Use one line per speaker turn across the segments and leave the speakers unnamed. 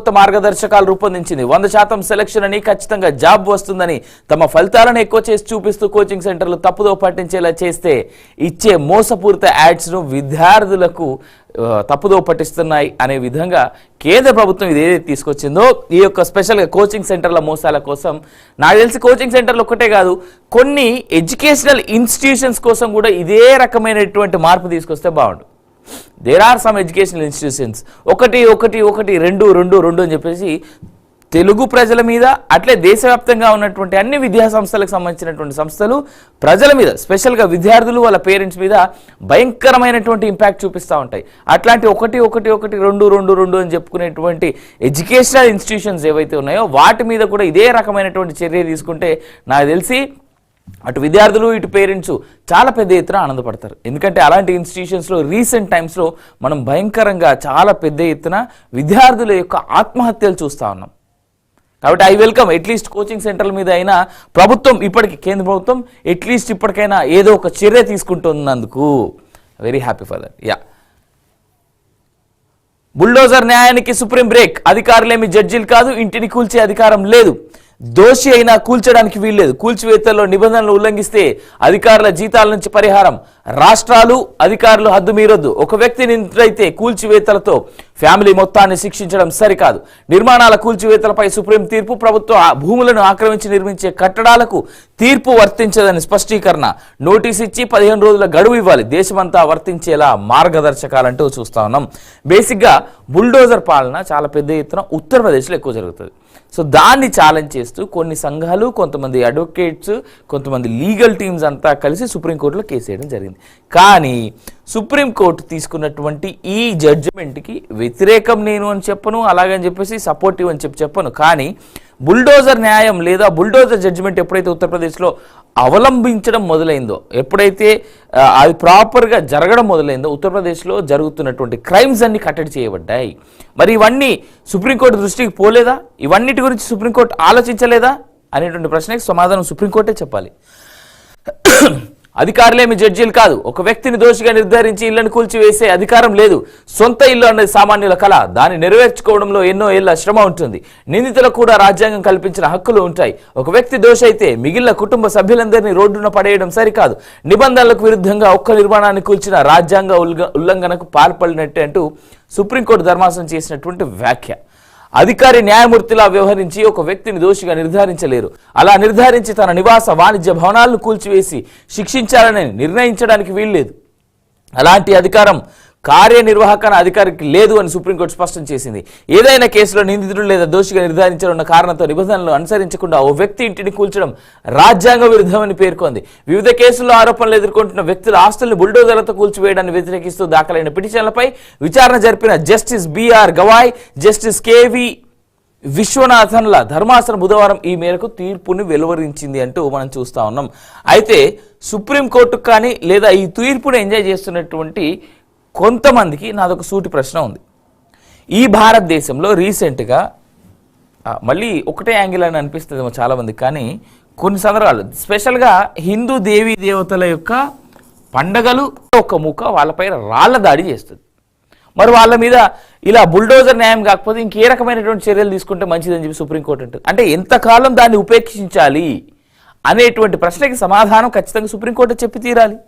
కొత్త మార్గదర్శకాలు రూపొందించింది. 100% సెలక్షన్ అని, ఖచ్చితంగా జాబ్ వస్తుందని, తమ ఫలితాలను ఎక్కువ చేసి చూపిస్తూ కోచింగ్ సెంటర్లు తప్పుదో పట్టించేలా చేస్తే ఇచ్చే మోసపూరిత యాడ్స్ ను విద్యార్థులకు తప్పుదో పట్టిస్తున్నాయి అనే విధంగా కేంద్ర ప్రభుత్వం ఇదేదైతే తీసుకొచ్చిందో ఈ యొక్క స్పెషల్గా కోచింగ్ సెంటర్ల మోసాల కోసం నాకు తెలిసి కోచింగ్ సెంటర్లు ఒక్కటే కాదు, కొన్ని ఎడ్యుకేషనల్ ఇన్స్టిట్యూషన్స్ కోసం కూడా ఇదే రకమైనటువంటి మార్పు తీసుకొస్తే బాగుండు. There are some educational institutions ఒకటి రెండు అని చెప్పేసి తెలుగు ప్రజల మీద అట్లే దేశవ్యాప్తంగా ఉన్నటువంటి అన్ని విద్యా సంస్థలకు సంబంధించినటువంటి సంస్థలు ప్రజల మీద, స్పెషల్గా విద్యార్థులు వాళ్ళ పేరెంట్స్ మీద భయంకరమైనటువంటి ఇంపాక్ట్ చూపిస్తూ ఉంటాయి. అట్లాంటి ఒకటి రెండు అని చెప్పుకునేటువంటి ఎడ్యుకేషనల్ ఇన్స్టిట్యూషన్స్ ఏవైతే ఉన్నాయో వాటి మీద కూడా ఇదే రకమైనటువంటి చర్య తీసుకుంటే నాకు తెలిసి అటు విద్యార్థులు ఇటు పేరెంట్స్ చాలా పెద్ద ఎత్తున ఆనందపడతారు. ఎందుకంటే అలాంటి ఇన్స్టిట్యూషన్స్లో రీసెంట్ టైమ్స్లో మనం భయంకరంగా చాలా పెద్ద ఎత్తున విద్యార్థుల యొక్క ఆత్మహత్యలు చూస్తూ ఉన్నాం. కాబట్టి ఐ వెల్కమ్ అట్లీస్ట్ కోచింగ్ సెంటర్ల మీద అయినా ప్రభుత్వం ఇప్పటికీ, కేంద్ర ప్రభుత్వం అట్లీస్ట్ ఇప్పటికైనా ఏదో ఒక చర్య తీసుకుంటున్నందుకు very happy for that. Yeah, bulldozer న్యాయానికి సుప్రీం బ్రేక్. అధికారులేమి జడ్జీలు కాదు, ఇంటిని కూల్చే అధికారం లేదు. దోషి అయినా కూల్చడానికి వీల్లేదు. కూల్చివేతల్లో నిబంధనలు ఉల్లంఘిస్తే అధికారుల జీతాల నుంచి పరిహారం. రాష్ట్రాలు అధికారులు హద్దు మీరొద్దు. ఒక వ్యక్తి నిందితుడైతే కూల్చివేతలతో ఫ్యామిలీ మొత్తాన్ని శిక్షించడం సరికాదు. నిర్మాణాల కూల్చివేతలపై సుప్రీం తీర్పు. ప్రభుత్వ భూములను ఆక్రమించి నిర్మించే కట్టడాలకు తీర్పు వర్తించదని స్పష్టీకరణ. నోటీస్ ఇచ్చి 15 రోజుల గడువు ఇవ్వాలి. దేశమంతా వర్తించేలా మార్గదర్శకాలంటూ చూస్తా ఉన్నాం. బేసిక్గా బుల్డోజర్ పాలన చాలా పెద్ద ఎత్తున ఉత్తరప్రదేశ్లో ఎక్కువ జరుగుతుంది. సో దాన్ని ఛాలెంజ్ చేస్తూ కొన్ని సంఘాలు, కొంతమంది అడ్వకేట్స్, కొంతమంది లీగల్ టీమ్స్ అంతా కలిసి సుప్రీంకోర్టులో కేసు వేయడం జరిగింది. కానీ సుప్రీంకోర్టు తీసుకున్నటువంటి ఈ జడ్జిమెంట్కి వ్యతిరేకం నేను అని చెప్పను, అలాగని చెప్పేసి సపోర్టివ్ అని చెప్పను. కానీ బుల్డోజర్ న్యాయం లేదా బుల్డోజర్ జడ్జిమెంట్ ఎప్పుడైతే ఉత్తరప్రదేశ్లో అవలంబించడం మొదలైందో, ఎప్పుడైతే అది ప్రాపర్గా జరగడం మొదలైందో ఉత్తరప్రదేశ్లో జరుగుతున్నటువంటి క్రైమ్స్ అన్ని కట్టడి చేయబడ్డాయి. మరి ఇవన్నీ సుప్రీంకోర్టు దృష్టికి పోలేదా? ఇవన్నిటి గురించి సుప్రీంకోర్టు ఆలోచించలేదా అనేటువంటి ప్రశ్నకి సమాధానం సుప్రీంకోర్టే చెప్పాలి. అధికారులేమి జడ్జీలు కాదు. ఒక వ్యక్తిని దోషిగా నిర్ధారించి ఇళ్లను కూల్చివేసే అధికారం లేదు. సొంత ఇల్లు అన్నది సామాన్యుల కళ. దాన్ని నెరవేర్చుకోవడంలో ఎన్నో ఏళ్ల శ్రమ ఉంటుంది. నిందితులకు కూడా రాజ్యాంగం కల్పించిన హక్కులు ఉంటాయి. ఒక వ్యక్తి దోషి అయితే మిగిలిన కుటుంబ సభ్యులందరినీ రోడ్డున పడేయడం సరికాదు. నిబంధనలకు విరుద్ధంగా ఒక్క నిర్మాణాన్ని కూల్చిన రాజ్యాంగ ఉల్లంఘనకు పాల్పడినట్టే అంటూ సుప్రీంకోర్టు ధర్మాసనం చేసినటువంటి వ్యాఖ్య. అధికారి న్యాయమూర్తిలా వ్యవహరించి ఒక వ్యక్తిని దోషిగా నిర్ధారించలేరు. అలా నిర్ధారించి తన నివాస వాణిజ్య భవనాలను కూల్చివేసి శిక్షించాలని నిర్ణయించడానికి వీల్లేదు. అలాంటి అధికారం కార్యనిర్వాహక అధికారికి లేదు అని సుప్రీంకోర్టు స్పష్టం చేసింది. ఏదైనా కేసులో నిందితుడు లేదా దోషిగా నిర్ధారించనున్న కారణంతో నిబంధనలు అనుసరించకుండా ఓ వ్యక్తి ఇంటిని కూల్చడం రాజ్యాంగ విరుద్ధమని పేర్కొంది. వివిధ కేసుల్లో ఆరోపణలు ఎదుర్కొంటున్న వ్యక్తుల ఆస్తుల్ని బుల్డోజర్లతో కూల్చివేయడాన్ని వ్యతిరేకిస్తూ దాఖలైన పిటిషన్లపై విచారణ జరిపిన జస్టిస్ బిఆర్ గవాయ్, జస్టిస్ కేవి విశ్వనాథన్ల ధర్మాసనం బుధవారం ఈ మేరకు తీర్పుని వెలువరించింది అంటూ మనం చూస్తా ఉన్నాం. అయితే సుప్రీంకోర్టుకు కానీ లేదా ఈ తీర్పును ఎంజాయ్ చేస్తున్నటువంటి కొంతమందికి నాదొక సూటి ప్రశ్న ఉంది. ఈ భారతదేశంలో రీసెంట్గా మళ్ళీ ఒకటే యాంగిల్ అని అనిపిస్తుందేమో చాలామందికి, కానీ కొన్ని సందర్భాలు స్పెషల్గా హిందూ దేవీ దేవతల యొక్క పండగలు ఒక ముఖ వాళ్ళపై రాళ్ల దాడి చేస్తుంది. మరి వాళ్ళ మీద ఇలా బుల్డోజర్ న్యాయం కాకపోతే ఇంకే రకమైనటువంటి చర్యలు తీసుకుంటే మంచిదని చెప్పి సుప్రీంకోర్టు అంటుంది. అంటే ఎంతకాలం దాన్ని ఉపేక్షించాలి అనేటువంటి ప్రశ్నకి సమాధానం ఖచ్చితంగా సుప్రీంకోర్టు చెప్పి తీరాలి.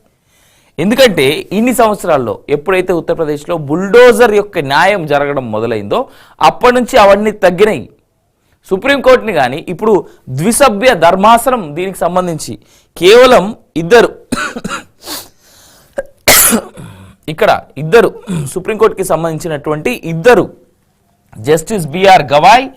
ఎందుకంటే ఇన్ని సంవత్సరాల్లో ఎప్పుడైతే ఉత్తరప్రదేశ్లో బుల్డోజర్ యొక్క న్యాయం జరగడం మొదలైందో అప్పటి నుంచి అవన్నీ తగ్గినాయి. సుప్రీంకోర్టుని కానీ ఇప్పుడు ద్విసభ్య ధర్మాసనం దీనికి సంబంధించి కేవలం ఇద్దరు సుప్రీంకోర్టుకి సంబంధించినటువంటి ఇద్దరు జస్టిస్ బిఆర్ గవాయ్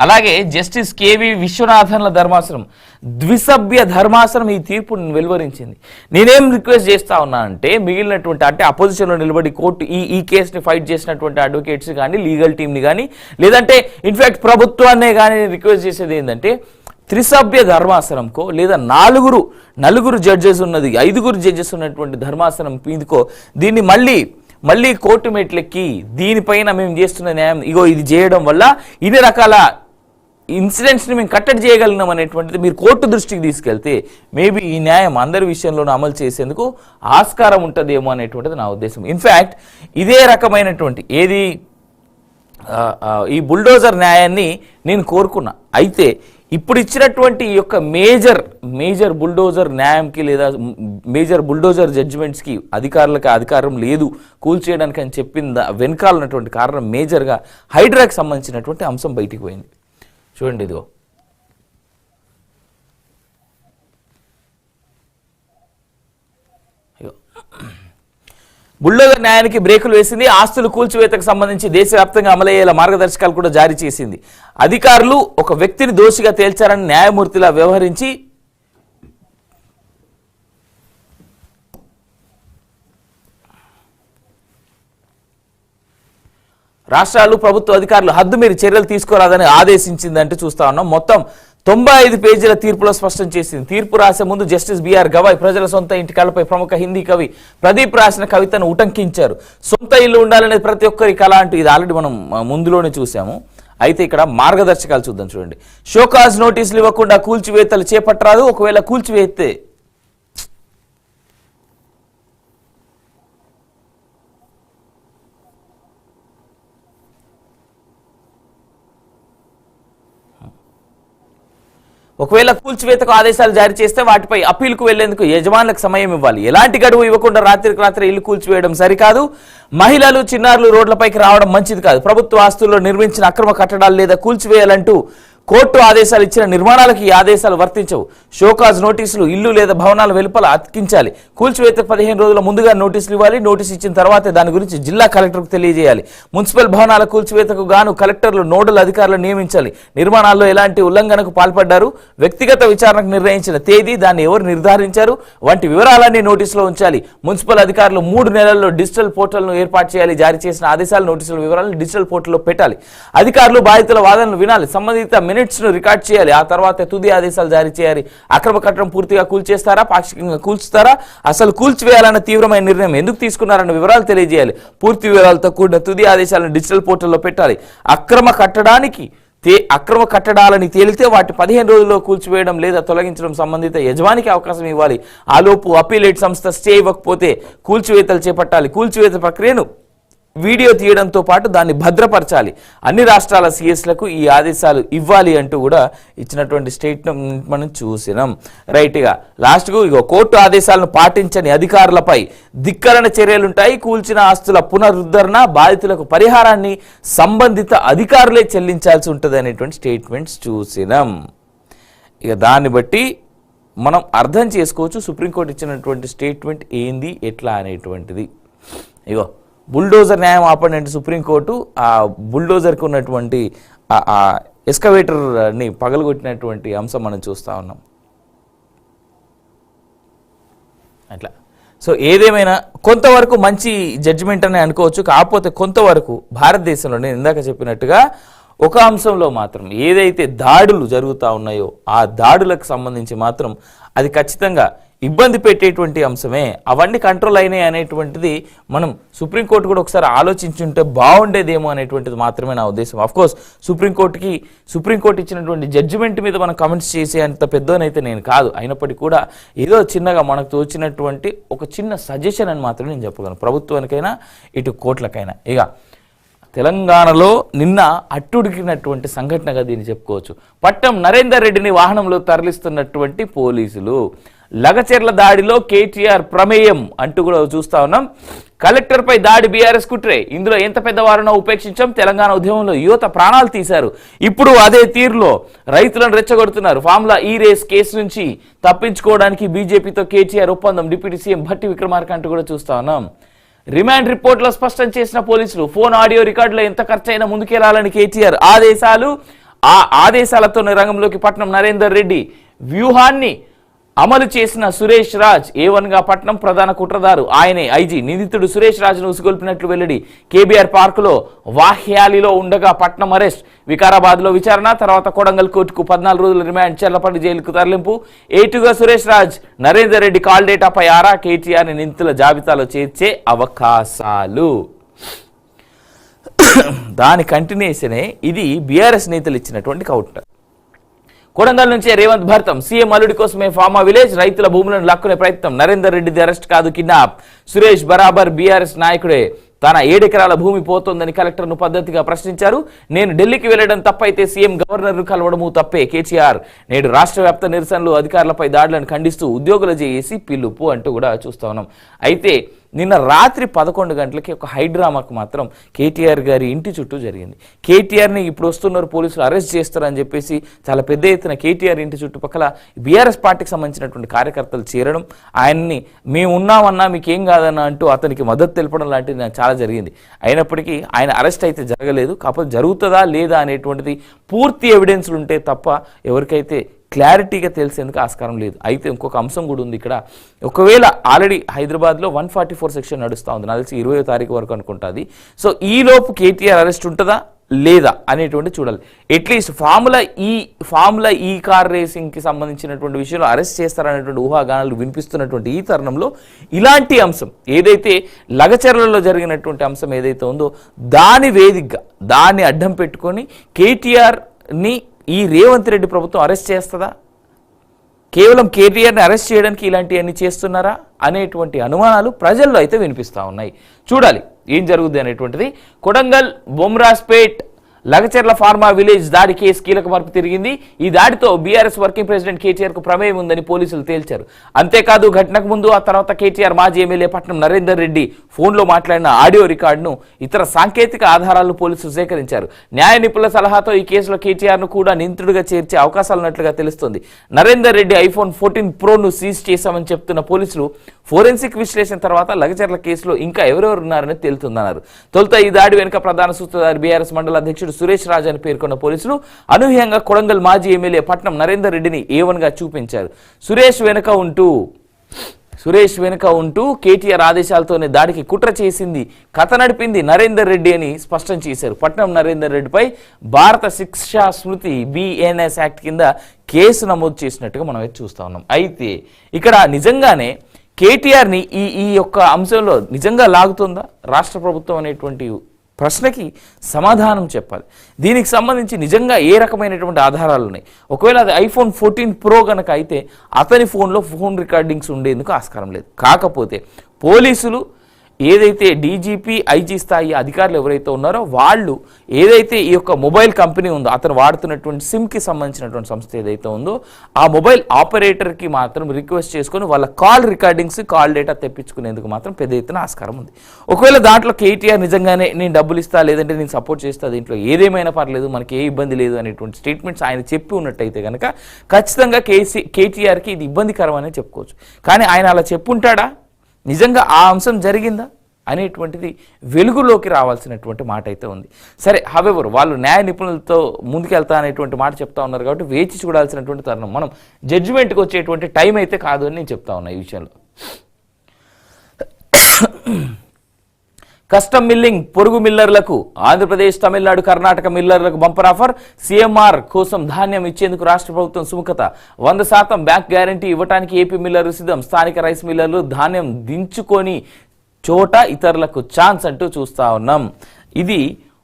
అలాగే జస్టిస్ కేవి విశ్వనాథన్ల ధర్మాసనం, ద్విసభ్య ధర్మాసనం ఈ తీర్పును వెలువరించింది. నేనేం రిక్వెస్ట్ చేస్తా ఉన్నానంటే మిగిలినటువంటి అంటే అపోజిషన్లో నిలబడి కోర్టు ఈ కేసుని ఫైట్ చేసినటువంటి అడ్వకేట్స్ కానీ లీగల్ టీమ్ని కానీ లేదంటే ఇన్ఫ్యాక్ట్ ప్రభుత్వాన్నే కానీ రిక్వెస్ట్ చేసేది ఏంటంటే త్రిసభ్య ధర్మాసనంకో లేదా నలుగురు జడ్జెస్ ఉన్నది 5 జడ్జెస్ ఉన్నటువంటి ధర్మాసనం మీదకో దీన్ని మళ్ళీ కోర్టు మెట్లెక్కి దీనిపైన మేము చేస్తున్న న్యాయం ఇగో ఇది చేయడం వల్ల ఇన్ని రకాల ఇన్సిడెంట్స్ని మేము కట్టడి చేయగలిగినాం అనేటువంటిది మీరు కోర్టు దృష్టికి తీసుకెళ్తే మేబీ ఈ న్యాయం అందరి విషయంలోనూ అమలు చేసేందుకు ఆస్కారం ఉంటుందేమో అనేటువంటిది నా ఉద్దేశం. ఇన్ఫ్యాక్ట్ ఇదే రకమైనటువంటి ఈ బుల్డోజర్ న్యాయాన్ని నేను కోరుకున్నా. అయితే ఇప్పుడు ఇచ్చినటువంటి ఈ యొక్క మేజర్ బుల్డోజర్ న్యాయంకి లేదా మేజర్ బుల్డోజర్ జడ్జిమెంట్స్కి అధికారులకు అధికారం లేదు కూల్చేయడానికి అని చెప్పింది వెనకాలన్నటువంటి కారణం మేజర్గా హైడ్రాకి సంబంధించినటువంటి అంశం బయటికి పోయింది. చూడండి ఇదిగో, బుల్డోజర్ న్యాయానికి బ్రేకులు వేసింది. ఆస్తులు కూల్చివేతకు సంబంధించి దేశవ్యాప్తంగా అమలయ్యేలా మార్గదర్శకాలు కూడా జారీ చేసింది. అధికారులు ఒక వ్యక్తిని దోషిగా తేల్చారని న్యాయమూర్తిలా వ్యవహరించి రాష్ట్రాలు ప్రభుత్వ అధికారులు హద్దుమీరి చర్యలు తీసుకోరాదని ఆదేశించిందంటే చూస్తా ఉన్నాం. మొత్తం 95 పేజీల తీర్పులో స్పష్టం చేసింది. తీర్పు రాసే ముందు జస్టిస్ బిఆర్ గవాయ్ ప్రజల సొంత ఇంటి కళపై ప్రముఖ హిందీ కవి ప్రదీప్ రాసిన కవితను ఉటంకించారు. సొంత ఇల్లు ఉండాలనేది ప్రతి ఒక్కరి కళ అంటూ ఇది ఆల్రెడీ మనం ముందులోనే చూసాము. అయితే ఇక్కడ మార్గదర్శకాలు చూద్దాం. చూడండి, షోకాజ్ నోటీసులు ఇవ్వకుండా కూల్చివేతలు చేపట్టరాదు. ఒకవేళ కూల్చివేస్తే కూల్చివేతకు ఆదేశాలు జారీ చేస్తే వాటిపై అప్పీలుకు వెళ్లేందుకు యజమానులకు సమయం ఇవ్వాలి. ఎలాంటి గడువు ఇవ్వకుండా రాత్రికి రాత్రి ఇల్లు కూల్చివేయడం సరికాదు. మహిళలు, చిన్నారులు రోడ్లపైకి రావడం మంచిది కాదు. ప్రభుత్వ ఆస్తుల్లో నిర్మించిన అక్రమ కట్టడాలు లేదా కూల్చివేయాలంటూ కోర్టు ఆదేశాలు ఇచ్చిన నిర్మాణాలకు ఈ ఆదేశాలు వర్తించవు. షోకాజ్ నోటీసులు ఇల్లు లేదా భవనాల వెలుపల అతికించాలి. కూల్చివేతకు 15 రోజుల ముందుగా నోటీసులు ఇవ్వాలి. నోటీసు ఇచ్చిన తర్వాతే దాని గురించి జిల్లా కలెక్టర్కు తెలియజేయాలి. మున్సిపల్ భవనాల కూల్చివేతకు గాను కలెక్టర్లు నోడల్ అధికారులను నియమించాలి. నిర్మాణాల్లో ఎలాంటి ఉల్లంఘనకు పాల్పడ్డారు, వ్యక్తిగత విచారణకు నిర్ణయించిన తేదీ, దాన్ని ఎవరు నిర్ధారించారు వంటి వివరాలన్నీ నోటీసులో ఉంచాలి. మున్సిపల్ అధికారులు 3 నెలల్లో డిజిటల్ పోర్టల్ను ఏర్పాటు చేయాలి. జారీ చేసిన ఆదేశాలు, నోటీసుల వివరాలను డిజిటల్ పోర్టల్లో పెట్టాలి. అధికారులు బాధితుల వాదనలు వినాలి. సంబంధిత మినిట్స్ ను రికార్డ్ చేయాలి. ఆ తర్వాత తుది ఆదేశాలు జారీ చేయాలి. అక్రమ కట్టడం పూర్తిగా కూల్చేస్తారా, పాక్షికంగా కూల్చుతారా, అసలు కూల్చివేయాలన్న తీవ్రమైన నిర్ణయం ఎందుకు తీసుకున్నారన్న వివరాలు తెలియజేయాలి. పూర్తి వివరాలతో కూడిన తుది ఆదేశాలను డిజిటల్ పోర్టల్లో పెట్టాలి. అక్రమ కట్టడాలని తేలితే వాటి 15 రోజుల్లో కూల్చివేయడం లేదా తొలగించడం సంబంధిత యజమానికి అవకాశం ఇవ్వాలి. ఆలోపు అప్పీలేట్ సంస్థ స్టే ఇవ్వకపోతే కూల్చివేతలు చేపట్టాలి. కూల్చివేత ప్రక్రియను వీడియో తీయడంతో పాటు దాన్ని భద్రపరచాలి. అన్ని రాష్ట్రాల సిఎస్లకు ఈ ఆదేశాలు ఇవ్వాలి అంటూ కూడా ఇచ్చినటువంటి స్టేట్మెంట్ మనం చూసినాం. రైట్గా లాస్ట్కు కోర్టు ఆదేశాలను పాటించని అధికారులపై ధిక్కరణ చర్యలుంటాయి. కూల్చిన ఆస్తుల పునరుద్ధరణ, బాధితులకు పరిహారాన్ని సంబంధిత అధికారులే చెల్లించాల్సి ఉంటుంది అనేటువంటి స్టేట్మెంట్స్ చూసినాం. దాన్ని బట్టి మనం అర్థం చేసుకోవచ్చు సుప్రీంకోర్టు ఇచ్చినటువంటి స్టేట్మెంట్ ఏంది ఎట్లా అనేటువంటిది. బుల్డోజర్ న్యాయం ఆపండి అంటే సుప్రీంకోర్టు ఆ బుల్డోజర్కి ఉన్నటువంటి ఎస్కవేటర్ని పగలగొట్టినటువంటి అంశం మనం చూస్తూ ఉన్నాం. అట్లా సో ఏదేమైనా కొంతవరకు మంచి జడ్జిమెంట్ అని అనుకోవచ్చు. కాకపోతే కొంతవరకు భారతదేశంలో నేను ఇందాక చెప్పినట్టుగా ఒక అంశంలో మాత్రం ఏదైతే దాడులు జరుగుతూ ఉన్నాయో ఆ దాడులకు సంబంధించి మాత్రం అది ఖచ్చితంగా ఇబ్బంది పెట్టేటువంటి అంశమే. అవన్నీ కంట్రోల్ అయినాయి అనేటువంటిది మనం సుప్రీంకోర్టు కూడా ఒకసారి ఆలోచించుంటే బాగుండేదేమో అనేటువంటిది మాత్రమే నా ఉద్దేశం. అఫ్కోర్స్ సుప్రీంకోర్టు ఇచ్చినటువంటి జడ్జిమెంట్ మీద మనం కమెంట్స్ చేసే అంత పెద్దనైతే నేను కాదు. అయినప్పటికీ కూడా ఏదో చిన్నగా మనకు తోచినటువంటి ఒక చిన్న సజెషన్ అని మాత్రమే నేను చెప్పగలను ప్రభుత్వానికైనా ఇటు కోర్టులకైనా. తెలంగాణలో నిన్న అట్టుడికినటువంటి సంఘటనగా దీన్ని చెప్పుకోవచ్చు. పట్నం నరేందర్ రెడ్డిని వాహనంలో తరలిస్తున్నటువంటి పోలీసులు. లగచెర్ల దాడిలో కేటీఆర్ ప్రమేయం అంటూ కూడా చూస్తా ఉన్నాం. కలెక్టర్పై దాడి బీఆర్ఎస్ కుట్రే, ఇందులో ఎంత పెద్దవారునో ఉపేక్షించాం. తెలంగాణ ఉద్యమంలో యువత ప్రాణాలు తీశారు, ఇప్పుడు అదే తీరులో రైతులను రెచ్చగొడుతున్నారు. ఫార్ములా ఈ రేస్ కేసు నుంచి తప్పించుకోవడానికి బీజేపీతో కేటీఆర్ ఒప్పందం. డిప్యూటీ సీఎం భట్టి విక్రమార్క అంటూ కూడా చూస్తా ఉన్నాం. రిమాండ్ రిపోర్ట్లో స్పష్టం చేసిన పోలీసులు ఫోన్ ఆడియో రికార్డులో ఎంత ఖర్చైనా ముందుకెళ్లాలని కేటీఆర్ ఆదేశాలు. ఆ ఆదేశాలతోనే రంగంలోకి పట్నం నరేందర్ రెడ్డి వ్యూహాన్ని అమలు చేసిన సురేష్ రాజ్ A1గా పట్నం ప్రధాన కుట్రదారు ఆయనే. ఐజీ నిందితుడు సురేష్ రాజ్ను ఉసుగొల్పినట్లు వెల్లడి. కేబీఆర్ పార్కులో వాహ్యాలిలో ఉండగా పట్నం అరెస్ట్. వికారాబాద్లో విచారణ, తర్వాత కొడంగల్ కోర్టుకు 14 రోజుల రిమాండ్. చెర్లపల్లి జైలుకు తరలింపు. A2గా సురేష్ రాజ్, నరేందర్ రెడ్డి కాల్ డేటాపై ఆరా. కేటీఆర్ని నిందితుల జాబితాలో చేర్చే అవకాశాలు. దాని కంటిన్యూషనే ఇది బీఆర్ఎస్ నేతలు ఇచ్చినటువంటి కౌంటర్. కొడంగల్ నుంచి రేవంత్ భర్తం. సీఎం అల్లుడి కోసమే ఫార్మా విలేజ్. రైతుల భూములను లాక్కునే ప్రయత్నం. నరేందర్ రెడ్డిది అరెస్ట్ కాదు, కిడ్నాప్. సురేష్ బరాబర్ బీఆర్ఎస్ నాయకుడే. తన 7 ఎకరాల భూమి పోతోందని కలెక్టర్ను పద్ధతిగా ప్రశ్నించారు. నేను ఢిల్లీకి వెళ్లడం తప్పైతే సీఎం గవర్నర్ను కలవడము తప్పే. కేటీఆర్ నేడు రాష్ట్ర వ్యాప్త నిరసనలు, అధికారులపై దాడులను ఖండిస్తూ ఉద్యోగుల జేఏసీ పిలుపు అంటూ కూడా చూస్తా ఉన్నాం. అయితే నిన్న రాత్రి 11 గంటలకి ఒక హైడ్రామాకు మాత్రం కేటీఆర్ గారి ఇంటి చుట్టూ జరిగింది. కేటీఆర్ని ఇప్పుడు వస్తున్నారు పోలీసులు అరెస్ట్ చేస్తారని చెప్పేసి చాలా పెద్ద ఎత్తున కేటీఆర్ ఇంటి చుట్టుపక్కల బీఆర్ఎస్ పార్టీకి సంబంధించినటువంటి కార్యకర్తలు చేరడం, ఆయన్ని మేము ఉన్నామన్నా మీకేం కాదన్నా అంటూ అతనికి మద్దతు తెలపడం లాంటిది చాలా జరిగింది. అయినప్పటికీ ఆయన అరెస్ట్ అయితే జరగలేదు. కాకపోతే జరుగుతుందా లేదా అనేటువంటిది పూర్తి ఎవిడెన్స్లు ఉంటే తప్ప ఎవరికైతే క్లారిటీగా తెలిసేందుకు ఆస్కారం లేదు. అయితే ఇంకొక అంశం కూడా ఉంది ఇక్కడ. ఒకవేళ ఆల్రెడీ హైదరాబాద్లో 144 సెక్షన్ నడుస్తూ ఉంది, నాకు తెలిసి 20వ తారీఖు వరకు అనుకుంటుంది. సో ఈలోపు కేటీఆర్ అరెస్ట్ ఉంటుందా లేదా అనేటువంటి చూడాలి. అట్లీస్ట్ ఫార్ములా ఈ కార్ రేసింగ్కి సంబంధించినటువంటి విషయంలో అరెస్ట్ చేస్తారనేటువంటి ఊహాగానాలు వినిపిస్తున్నటువంటి ఈ తరుణంలో ఇలాంటి అంశం ఏదైతే లగచర్లలో జరిగినటువంటి అంశం ఏదైతే ఉందో దాని వేదికగా దాన్ని అడ్డం పెట్టుకొని కేటీఆర్ని ఈ రేవంత్ రెడ్డి ప్రభుత్వం అరెస్ట్ చేస్తుందా, కేవలం కేటీఆర్ని అరెస్ట్ చేయడానికి ఇలాంటివన్నీ చేస్తున్నారా అనేటువంటి అనుమానాలు ప్రజల్లో అయితే వినిపిస్తూ ఉన్నాయి. చూడాలి ఏం జరుగుద్ది అనేటువంటిది. కొడంగల్, బొమ్రాస్పేట్, లగచర్ల ఫార్మా విలేజ్ దాడి కేసు కీలక మార్పు తిరిగింది. ఈ దాడితో బీఆర్ఎస్ వర్కింగ్ ప్రెసిడెంట్ కేటీఆర్ కు ప్రమేయం ఉందని పోలీసులు తేల్చారు. అంతేకాదు ఘటనకు ముందు ఆ తర్వాత కేటీఆర్ మాజీ ఎమ్మెల్యే పట్నం నరేందర్ రెడ్డి ఫోన్లో మాట్లాడిన ఆడియో రికార్డును, ఇతర సాంకేతిక ఆధారాలను పోలీసులు సేకరించారు. న్యాయ నిపుణుల సలహాతో ఈ కేసులో కేటీఆర్ను కూడా నిందితుడిగా చేర్చే అవకాశాలున్నట్లుగా తెలుస్తోంది. నరేందర్ రెడ్డి ఐఫోన్ 14 ప్రోను సీజ్ చేశామని చెప్తున్న పోలీసులు ఫోరెన్సిక్ విశ్లేషణ తర్వాత లగచర్ల కేసులో ఇంకా ఎవరెవరు ఉన్నారని తేలుతుందన్నారు. తొలుత ఈ దాడి వెనుక ప్రధాన సూత్రధారి బీఆర్ఎస్ మండల అధ్యక్షుడు సురేష్ రాజ్ అని పేర్కొన్న పోలీసులు అనూహ్యంగా కొడంగల్ మాజీ ఎమ్మెల్యే పట్నం నరేందర్ రెడ్డిని ఏవన్గా చూపించారు. సురేష్ వెనుక ఉంటూ కేటీఆర్ ఆదేశాలతోనే దాడికి కుట్ర చేసింది, కథ నడిపింది నరేందర్ రెడ్డి అని స్పష్టం చేశారు. పట్నం నరేందర్ రెడ్డిపై భారత శిక్షా స్మృతి BNS యాక్ట్ కింద కేసు నమోదు చేసినట్టుగా మనం అయితే చూస్తా ఉన్నాం. అయితే ఇక్కడ నిజంగానే కేటీఆర్ని ఈ యొక్క అంశంలో నిజంగా లాగుతుందా రాష్ట్ర ప్రభుత్వం అనేటువంటి ప్రశ్నకి సమాధానం చెప్పాలి. దీనికి సంబంధించి నిజంగా ఏ రకమైనటువంటి ఆధారాలు ఉన్నాయి? ఒకవేళ అది ఐఫోన్ 14 ప్రో కనుక అయితే అతని ఫోన్లో ఫోన్ రికార్డింగ్స్ ఉండేందుకు ఆస్కారం లేదు. కాకపోతే పోలీసులు ఏదైతే డీజీపీ, ఐజీ స్థాయి అధికారులు ఎవరైతే ఉన్నారో వాళ్ళు ఏదైతే ఈ యొక్క మొబైల్ కంపెనీ ఉందో అతను వాడుతున్నటువంటి సిమ్కి సంబంధించినటువంటి సంస్థ ఏదైతే ఉందో ఆ మొబైల్ ఆపరేటర్కి మాత్రం రిక్వెస్ట్ చేసుకొని వాళ్ళ కాల్ రికార్డింగ్స్, కాల్ డేటా తెప్పించుకునేందుకు మాత్రం పెద్ద ఎత్తున ఆస్కారం ఉంది. ఒకవేళ దాంట్లో కేటీఆర్ నిజంగానే నేను డబ్బులు ఇస్తా, లేదంటే నేను సపోర్ట్ చేస్తా, దీంట్లో ఏదేమైనా పర్లేదు, మనకి ఏ ఇబ్బంది లేదు అనేటువంటి స్టేట్మెంట్స్ ఆయన చెప్పి ఉన్నట్టయితే కనుక ఖచ్చితంగా కేటీఆర్కి ఇది ఇబ్బందికరం అనే చెప్పుకోవచ్చు. కానీ ఆయన అలా చెప్పుంటాడా, నిజంగా ఆ అంశం జరిగిందా అనేటువంటిది వెలుగులోకి రావాల్సినటువంటి మాట అయితే ఉంది. సరే, హవెవర్ వాళ్ళు న్యాయ నిపుణులతో ముందుకెళ్తా అనేటువంటి మాట చెప్తా ఉన్నారు కాబట్టి వేచి చూడాల్సినటువంటి తరుణం. మనం జడ్జిమెంట్కి వచ్చేటువంటి టైం అయితే కాదు అని నేను చెప్తా ఉన్నా ఈ విషయంలో. కస్టమ్ మిల్లింగ్ పొరుగు మిల్లర్లకు ఆంధ్రప్రదేశ్, తమిళనాడు, కర్ణాటక మిల్లర్లకు బంపర్ ఆఫర్. సీఎంఆర్ కోసం ధాన్యం ఇచ్చేందుకు రాష్ట్ర ప్రభుత్వం సుముఖత. 100% బ్యాంక్ గ్యారంటీ ఇవ్వడానికి ఏపీ మిల్లర్లు సిద్ధం. స్థానిక రైస్ మిల్లర్లు ధాన్యం దించుకొని చోట ఇతరులకు ఛాన్స్ అంటూ చూస్తా ఉన్నాం. ఇది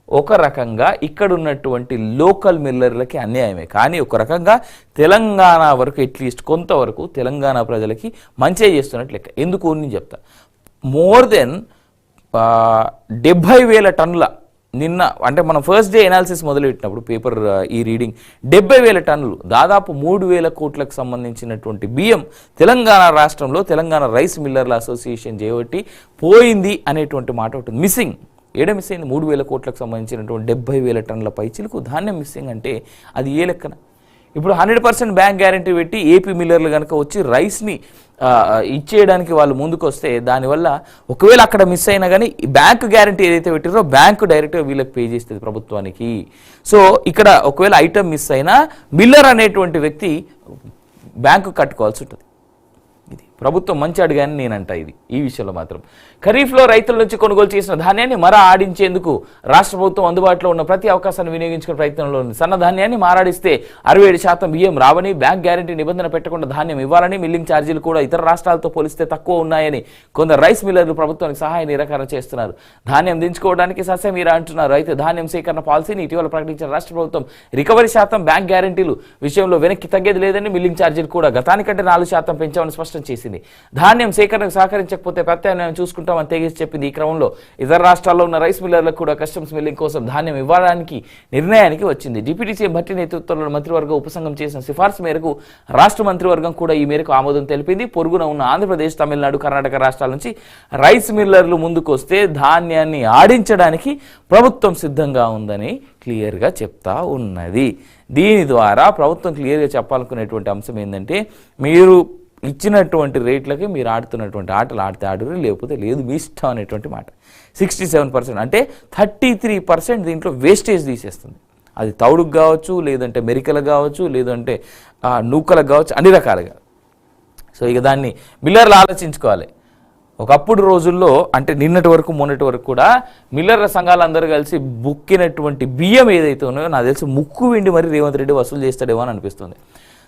ఒక రకంగా ఇక్కడ ఉన్నటువంటి లోకల్ మిల్లర్లకి అన్యాయమే. కానీ ఒక రకంగా తెలంగాణ వరకు అట్లీస్ట్ కొంతవరకు తెలంగాణ ప్రజలకి మంచిగా చేస్తున్నట్లు లెక్క. ఎందుకు నేను చెప్తా. మోర్ దెన్ 70,000 టన్నుల నిన్న అంటే మనం ఫస్ట్ డే ఎనాలిసిస్ మొదలుపెట్టినప్పుడు పేపర్ ఈ రీడింగ్ 70,000 టన్నులు దాదాపు 3,000 కోట్లకు సంబంధించినటువంటి బియ్యం తెలంగాణ రాష్ట్రంలో తెలంగాణ రైస్ మిల్లర్ల అసోసియేషన్ చేయబట్టి పోయింది అనేటువంటి మాట ఉంటుంది. మిస్సింగ్ మిస్ అయింది 3,000 కోట్లకు సంబంధించినటువంటి 70,000 టన్నుల పైచిలకు ధాన్యం మిస్సింగ్ అంటే అది ఏ లెక్కన? ఇప్పుడు 100% బ్యాంక్ గ్యారంటీ పెట్టి ఏపీ మిల్లర్లు కనుక వచ్చి రైస్ని ఇచ్చేయడానికి వాళ్ళు ముందుకు వస్తే దానివల్ల ఒకవేళ అక్కడ మిస్ అయినా కానీ బ్యాంకు గ్యారంటీ ఏదైతే పెట్టారో బ్యాంకు డైరెక్ట్గా వీళ్ళకి పే చేస్తుంది ప్రభుత్వానికి. సో ఇక్కడ ఒకవేళ ఐటమ్ మిస్ అయినా మిల్లర్ అనేటువంటి వ్యక్తి బ్యాంకు కట్టుకోవాల్సి ఉంటుంది. ఇది ప్రభుత్వం మంచి అడిగాని నేనంట. ఇది ఈ విషయంలో మాత్రం ఖరీఫ్లో రైతుల నుంచి కొనుగోలు చేసిన ధాన్యాన్ని ఆడించేందుకు రాష్ట్ర ప్రభుత్వం అందుబాటులో ఉన్న ప్రతి అవకాశాన్ని వినియోగించుకునే ప్రయత్నంలో ఉంది. సన్న ధాన్యాన్ని మారాడిస్తే 67% బియ్యం రావని, బ్యాంక్ గ్యారంటీ నిబంధన పెట్టకుండా ధాన్యం ఇవ్వాలని, మిల్లింగ్ ఛార్జీలు కూడా ఇతర రాష్ట్రాలతో పోలిస్తే తక్కువ ఉన్నాయని కొందరు రైస్ మిల్లర్లు ప్రభుత్వానికి సహాయ నిరాకరణ చేస్తున్నారు. ధాన్యం దించుకోవడానికి సస్యమీరా అంటున్నారు. అయితే ధాన్యం సేకరణ పాలసీని ఇటీవల ప్రకటించిన రాష్ట్ర ప్రభుత్వం రికవరీ శాతం, బ్యాంక్ గ్యారంటీలు విషయంలో వెనక్కి తగ్గేది లేదని, మిల్లింగ్ ఛార్జీలు కూడా గతానికంటే 4% పెంచామని స్పష్టం చేసింది. చేసింది. ధాన్యం సేకరణకు సహకరించకపోతే ప్రత్యామ్నాయం చూసుకుంటామని తెగేసి చెప్పింది. ఈ క్రమంలో ఇతర రాష్ట్రాల్లో ఉన్న రైస్ మిల్లర్లకు కూడా కస్టమ్స్ మిల్లింగ్ కోసం ధాన్యం ఇవ్వడానికి నిర్ణయానికి వచ్చింది. డిప్యూటీ సీఎం భట్టి నేతృత్వంలో మంత్రివర్గం ఉపసంఘం చేసిన సిఫార్సు మేరకు రాష్ట్ర మంత్రివర్గం కూడా ఈ మేరకు ఆమోదం తెలిపింది. పొరుగున ఉన్న ఆంధ్రప్రదేశ్, తమిళనాడు, కర్ణాటక రాష్ట్రాల నుంచి రైస్ మిల్లర్లు ముందుకు వస్తే ధాన్యాన్ని ఆడించడానికి ప్రభుత్వం సిద్ధంగా ఉందని క్లియర్గా చెప్తా ఉన్నది. దీని ద్వారా ప్రభుత్వం క్లియర్గా చెప్పాలనుకునేటువంటి అంశం ఏంటంటే, మీరు ఇచ్చినటువంటి రేట్లకి మీరు ఆడుతున్నటువంటి ఆటలు ఆడితే ఆడరు, లేకపోతే లేదు, మీ ఇష్టం అనేటువంటి మాట. 67% అంటే 33% దీంట్లో వేస్టేజ్ తీసేస్తుంది. అది తౌడుకు కావచ్చు, లేదంటే మెరికలకు కావచ్చు, లేదంటే నూకలకు కావచ్చు, అన్ని రకాలుగా. సో ఇక దాన్ని మిల్లర్లు ఆలోచించుకోవాలి. ఒకప్పుడు రోజుల్లో అంటే నిన్నటి వరకు మొన్నటి వరకు కూడా మిల్లర్ల సంఘాలందరూ కలిసి బుక్కినటువంటి బియ్యం ఏదైతే ఉన్నాయో నాకు తెలిసి ముక్కు విండి మరి రేవంత్ రెడ్డి వసూలు చేస్తాడేమో అని అనిపిస్తుంది.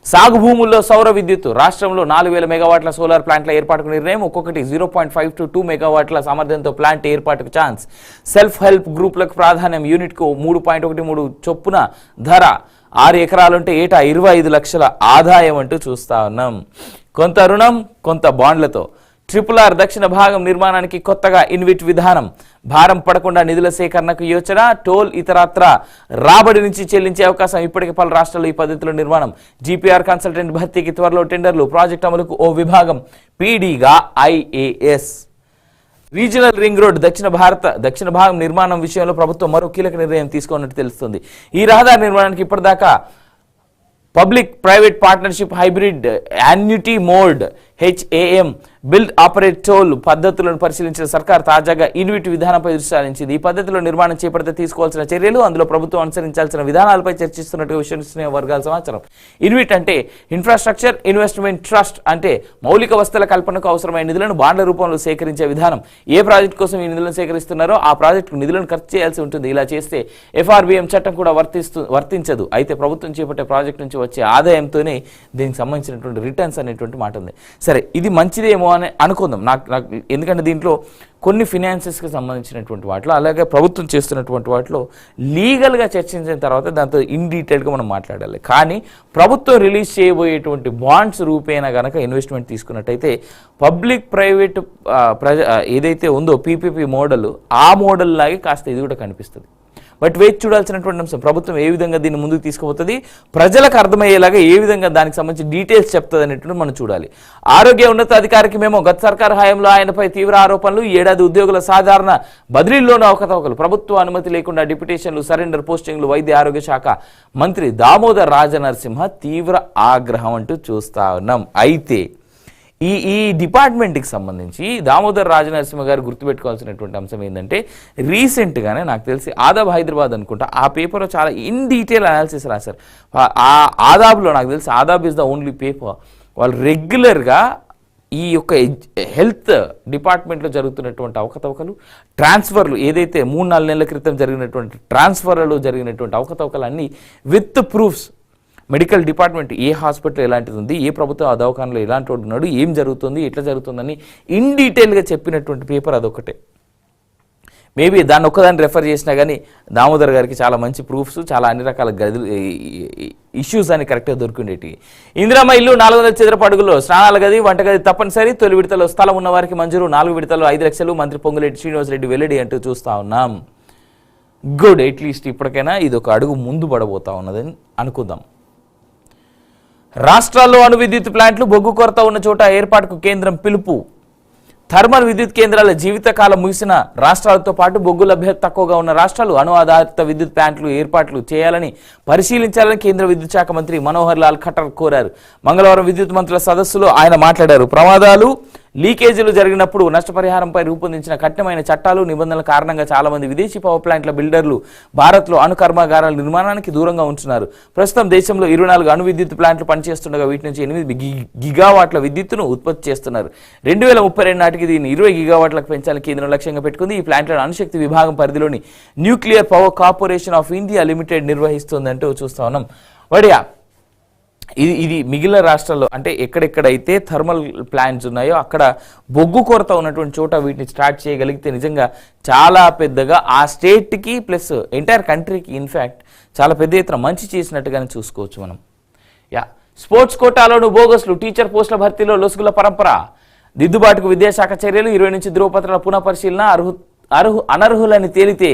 సాగు భూముల్లో సౌర విద్యుత్ రాష్ట్రంలో 4000 మెగావాట్ల సోలార్ ప్లాంట్ల ఏర్పాటుకు నిర్ణయం. ఒక్కొక్కటి 0.5 to 2 మెగావాట్ల సామర్థ్యంతో ప్లాంట్ ఏర్పాటుకు ఛాన్స్. సెల్ఫ్ హెల్ప్ గ్రూపులకు ప్రాధాన్యం. యూనిట్కు 3.13 చొప్పున ధర. 6 ఎకరాలుంటే ఏటా 25 లక్షల ఆదాయం అంటూ చూస్తా ఉన్నాం. కొంత రుణం, కొంత బాండ్లతో RRR దక్షిణ భాగం నిర్మాణానికి కొత్తగా ఇన్విట్ విధానం. భారం పడకుండా నిధుల సేకరణకు యోచన. టోల్ ఇతరత్ర రాబడి నుంచి చెల్లించే అవకాశం. ఇప్పటికే పలు రాష్ట్రాల్లో ఈ పద్ధతిలో నిర్మాణం. GPR కన్సల్టెంట్ భర్తీకి త్వరలో టెండర్లు. ప్రాజెక్ట్ అమలుకు ఓ విభాగం. పీడీగా IAS. రీజనల్ రింగ్ రోడ్ దక్షిణ భాగం నిర్మాణం విషయంలో ప్రభుత్వం మరో కీలక నిర్ణయం తీసుకున్నట్టు తెలుస్తుంది. ఈ రహదారి నిర్మాణానికి ఇప్పటిదాకా public private partnership, hybrid annuity mode, HAM, build operate toll పద్ధతులను పరిశీలించిన సర్కార్ తాజాగా ఇన్విట్ విధానంపై దృష్టి సారించింది. ఈ పద్ధతిలో నిర్మాణం చేపడితే తీసుకోవాల్సిన చర్యలు, అందులో ప్రభుత్వం అనుసరించాల్సిన విధానాలపై చర్చిస్తున్నట్టు విశ్వసనీయ వర్గాల సమాచారం. ఇన్విట్ అంటే ఇన్ఫ్రాస్ట్రక్చర్ ఇన్వెస్ట్మెంట్ ట్రస్ట్, అంటే మౌలిక వసతుల కల్పనకు అవసరమైన నిధులను బాండ్ల రూపంలో సేకరించే విధానం. ఏ ప్రాజెక్టు కోసం ఈ నిధులను సేకరిస్తున్నారో ఆ ప్రాజెక్టుకు నిధులను ఖర్చు చేయాల్సి ఉంటుంది. ఇలా చేస్తే FRBM చట్టం కూడా వర్తించదు. అయితే ప్రభుత్వం చేపట్టే ప్రాజెక్టు నుంచి వచ్చే ఆదాయంతోనే దీనికి సంబంధించినటువంటి రిటర్న్స్ అనేటువంటి మాట ఉంది. సరే, ఇది మంచిదేమో అని అనుకుందాం. నాకు ఎందుకంటే దీంట్లో కొన్ని ఫినాన్సెస్కి సంబంధించినటువంటి వాటిలో, అలాగే ప్రభుత్వం చేస్తున్నటువంటి వాటిలో లీగల్గా చర్చించిన తర్వాత దాంతో ఇన్ డీటెయిల్గా మనం మాట్లాడాలి. కానీ ప్రభుత్వం రిలీజ్ చేయబోయేటువంటి బాండ్స్ రూపేణా కనుక ఇన్వెస్ట్మెంట్ తీసుకున్నట్టయితే పబ్లిక్ ప్రైవేట్ ఏదైతే ఉందో PPP మోడల్, ఆ మోడల్ లాగే కాస్త ఇది కూడా కనిపిస్తుంది. బట్ వేచి చూడాల్సినటువంటి అంశం, ప్రభుత్వం ఏ విధంగా దీన్ని ముందుకు తీసుకుపోతుంది, ప్రజలకు అర్థమయ్యేలాగా ఏ విధంగా దానికి సంబంధించి డీటెయిల్స్ చెప్తుంది అనేటువంటి మనం చూడాలి. ఆరోగ్య ఉన్నతాధికారికి మేము గత సర్కార్ హయాంలో ఆయనపై తీవ్ర ఆరోపణలు. 7 ఏడాది ఉద్యోగుల సాధారణ బదిలీల్లోనూ అవకతవకలు. ప్రభుత్వ అనుమతి లేకుండా డిప్యూటేషన్లు, సరెండర్ పోస్టింగ్లు. వైద్య ఆరోగ్య శాఖ మంత్రి దామోదర్ రాజనరసింహ తీవ్ర ఆగ్రహం అంటూ చూస్తా ఉన్నాం. అయితే ఈ డిపార్ట్మెంట్కి సంబంధించి దామోదర్ రాజనరసింహ గారు గుర్తుపెట్టుకోవాల్సినటువంటి అంశం ఏంటంటే, రీసెంట్గానే నాకు తెలిసి ఆదాబ్ హైదరాబాద్ అనుకుంటా, ఆ పేపర్లో చాలా ఇన్ డీటెయిల్ అనాలిసిస్ రాశారు. ఆ ఆదాబ్లో నాకు తెలిసి Aadab is the only paper వాళ్ళు రెగ్యులర్గా ఈ యొక్క హెల్త్ డిపార్ట్మెంట్లో జరుగుతున్నటువంటి అవకతవకలు, ట్రాన్స్ఫర్లు, ఏదైతే 3-4 నెలల క్రితం జరిగినటువంటి ట్రాన్స్ఫర్లలో జరిగినటువంటి అవకతవకలు అన్నీ with proofs. Medical department A hospital ఎలాంటిది ఉంది, ఏ ప్రభుత్వ దవాఖానలో ఎలాంటి వాడు ఉన్నాడు, ఏం జరుగుతుంది, ఎట్లా జరుగుతుందని ఇన్ డీటెయిల్గా చెప్పినటువంటి పేపర్ అదొకటే. మేబీ దాన్ని ఒక్కదాన్ని రెఫర్ చేసినా కానీ దామోదర్ గారికి చాలా మంచి ప్రూఫ్స్, చాలా అన్ని రకాల గదులు ఇష్యూస్ అని కరెక్ట్గా దొరికిండేటి. ఇందిరమ్మ ఇల్లు 400 చదరపు అడుగుల్లో, స్నానాల గది, వంటగది తప్పనిసరి. తొలి విడతలో స్థలం ఉన్న వారికి మంజూరు. 4 విడతల్లో 5 లక్షలు. మంత్రి పొంగులేటి శ్రీనివాసరెడ్డి వెల్లడి అంటూ చూస్తూ ఉన్నాం. గుడ్, అట్లీస్ట్ ఇప్పటికైనా ఇది ఒక అడుగు ముందు పడబోతా ఉన్నదని అనుకుందాం. రాష్ట్రాల్లో అణు విద్యుత్ ప్లాంట్లు, బొగ్గు కొరత ఉన్న చోట ఏర్పాటుకు కేంద్రం పిలుపు. థర్మల్ విద్యుత్ కేంద్రాల జీవితకాలం ముగిసిన రాష్ట్రాలతో పాటు బొగ్గు లభ్యత తక్కువగా ఉన్న రాష్ట్రాలు అణు ఆధారిత విద్యుత్ ప్లాంట్లు ఏర్పాట్లు చేయాలని పరిశీలించాలని కేంద్ర విద్యుత్ శాఖ మంత్రి మనోహర్ లాల్ ఖట్టర్ కోరారు. మంగళవారం విద్యుత్ మంత్రుల సదస్సులో ఆయన మాట్లాడారు. ప్రమాదాలు, లీకేజీలు జరిగినప్పుడు నష్టపరిహారంపై రూపొందించిన కఠినమైన చట్టాలు, నిబంధనల కారణంగా చాలా మంది విదేశీ పవర్ ప్లాంట్ల బిల్డర్లు భారత్లో అణు కర్మాగారాల నిర్మాణానికి దూరంగా ఉంటున్నారు. ప్రస్తుతం దేశంలో 24 అణు విద్యుత్ ప్లాంట్లు పనిచేస్తుండగా వీటి నుంచి 8 గిగావాట్ల విద్యుత్తును ఉత్పత్తి చేస్తున్నారు. 2032 నాటికి దీన్ని 20 గిగావాట్లకు పెంచాలని కేంద్రం లక్ష్యంగా పెట్టుకుంది. ఈ ప్లాంట్లను అణుశక్తి విభాగం పరిధిలోని nuclear power corporation of India limited నిర్వహిస్తుందంటూ చూస్తా ఉన్నాం. వడియా ఇది మిగిలిన రాష్ట్రాల్లో అంటే ఎక్కడెక్కడైతే థర్మల్ ప్లాంట్స్ ఉన్నాయో అక్కడ బొగ్గు కొరత ఉన్నటువంటి చోట వీటిని స్టార్ట్ చేయగలిగితే నిజంగా చాలా పెద్దగా ఆ స్టేట్కి ప్లస్ ఎంటైర్ కంట్రీకి ఇన్ఫ్యాక్ట్ చాలా పెద్ద ఎత్తున మంచి చేసినట్టుగానే చూసుకోవచ్చు మనం. స్పోర్ట్స్ కోటాలోను బోగస్లు, టీచర్ పోస్టుల భర్తీలో లొసుగుల పరంపర. దిద్దుబాటుకు విద్యాశాఖ చర్యలు, 20 నుంచి ధృవపత్రాల పునఃపరిశీలన, అనర్హులని తేలితే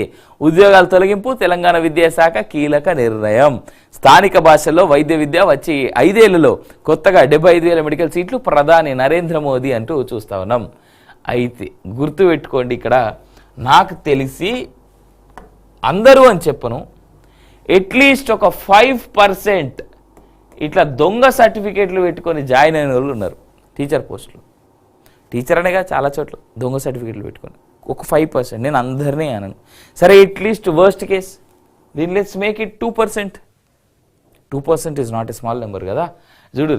ఉద్యోగాల తొలగింపు, తెలంగాణ విద్యాశాఖ కీలక నిర్ణయం. స్థానిక భాషల్లో వైద్య విద్య వచ్చే 5 ఏళ్లలో కొత్తగా 75,000 మెడికల్ సీట్లు ప్రధాని నరేంద్ర మోదీ అంటూ చూస్తా ఉన్నాం. అయితే గుర్తుపెట్టుకోండి, ఇక్కడ నాకు తెలిసి అందరూ అని చెప్పను, అట్లీస్ట్ ఒక 5% ఇట్లా దొంగ సర్టిఫికేట్లు పెట్టుకొని జాయిన్ అయిన వాళ్ళు ఉన్నారు టీచర్ పోస్టులు. టీచర్ అనేగా చాలా చోట్ల దొంగ సర్టిఫికేట్లు పెట్టుకొని ఒక 5%. నేను అందరినీ అనను. సరే, అట్లీస్ట్ వర్స్ట్ కేస్ దీని let's make it 2%. 2% is not a small number కదా. చూడు,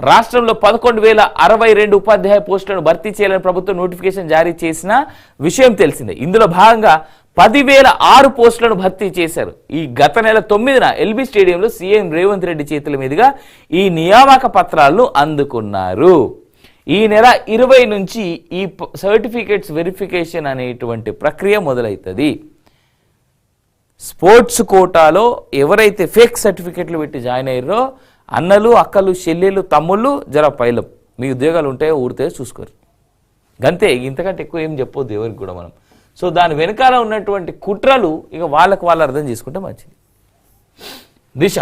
రాష్ట్రంలో 11,062 ఉపాధ్యాయ పోస్టులను భర్తీ చేయాలని ప్రభుత్వం నోటిఫికేషన్ జారీ చేసిన విషయం తెలిసిందే. ఇందులో భాగంగా 10,006 పోస్టులను భర్తీ చేశారు. ఈ గత నెల 9న ఎల్బీ స్టేడియంలో సీఎం రేవంత్ రెడ్డి చేతుల మీదుగా ఈ నియామక పత్రాలను అందుకున్నారు. ఈ నెల 20 నుంచి ఈ సర్టిఫికేట్స్ వెరిఫికేషన్ అనేటువంటి ప్రక్రియ మొదలవుతుంది. స్పోర్ట్స్ కోటాలో ఎవరైతే ఫేక్ సర్టిఫికేట్లు పెట్టి జాయిన్ అయ్యారో అన్నలు, అక్కలు, చెల్లెళ్ళు, తమ్ముళ్ళు, జర పైలం మీ ఉద్యోగాలు ఉంటాయో ఊరితే చూసుకోరు. గంతే, ఇంతకంటే ఎక్కువ ఏం చెప్పొద్దు ఎవరికి కూడా మనం. సో దాని వెనకాల ఉన్నటువంటి కుట్రలు ఇక వాళ్ళకు వాళ్ళు అర్థం చేసుకుంటే మంచిది. దిశ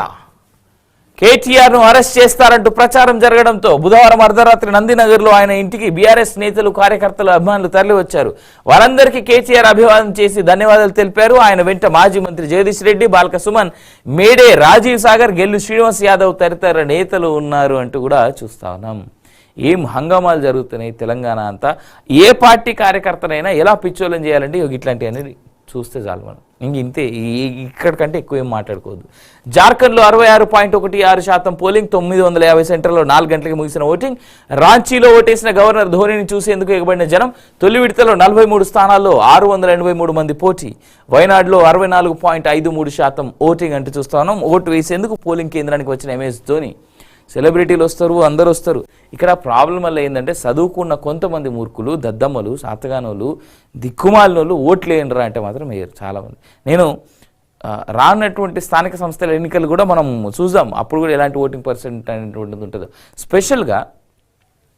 కేటీఆర్ను అరెస్ట్ చేస్తారంటూ ప్రచారం జరగడంతో బుధవారం అర్ధరాత్రి నందినగర్లో ఆయన ఇంటికి బీఆర్ఎస్ నేతలు, కార్యకర్తలు, అభిమానులు తరలి వచ్చారు. వారందరికీ కేటీఆర్ అభివాదం చేసి ధన్యవాదాలు తెలిపారు. ఆయన వెంట మాజీ మంత్రి జగదీష్ రెడ్డి, బాల్క సుమన్, మేడే రాజీవ్ సాగర్, గెల్లు శ్రీనివాస్ యాదవ్ తదితర నేతలు ఉన్నారు అంటూ కూడా చూస్తా ఉన్నాం. ఏం హంగామాలు జరుగుతున్నాయి తెలంగాణ అంతా. ఏ పార్టీ కార్యకర్తనైనా ఎలా పిచ్చోళం చేయాలంటే ఇట్లాంటివన్నీ చూస్తే చాలు మనం. ఇంతే, ఇక్కడికంటే ఎక్కువ ఏం మాట్లాడుకోవద్దు. జార్ఖండ్లో 66.16% పోలింగ్, 950 సెంటర్లో 4 గంటలకు ముగిసిన ఓటింగ్. రాంచీలో ఓటేసిన గవర్నర్ ధోనిని చూసేందుకు ఎగబడిన జనం. తొలి విడతలో 43 స్థానాల్లో 683 మంది పోటీ. వయనాడులో 64.53% ఓటింగ్ అంటూ చూస్తా ఉన్నాం. ఓటు వేసేందుకు పోలింగ్ కేంద్రానికి వచ్చిన MS ధోని. సెలబ్రిటీలు వస్తారు, అందరు వస్తారు. ఇక్కడ ప్రాబ్లం వల్ల ఏంటంటే చదువుకున్న కొంతమంది మూర్ఖులు, దద్దమ్మలు, సాతగానోళ్ళు, దిక్కుమాలినోళ్ళు ఓట్లు వేయండిరా అంటే మాత్రం వేయరు చాలామంది. నేను రానటువంటి స్థానిక సంస్థల ఎన్నికలు కూడా మనం చూద్దాం, అప్పుడు కూడా ఎలాంటి ఓటింగ్ పర్సెంట్ అనేటువంటిది ఉంటుందో. స్పెషల్గా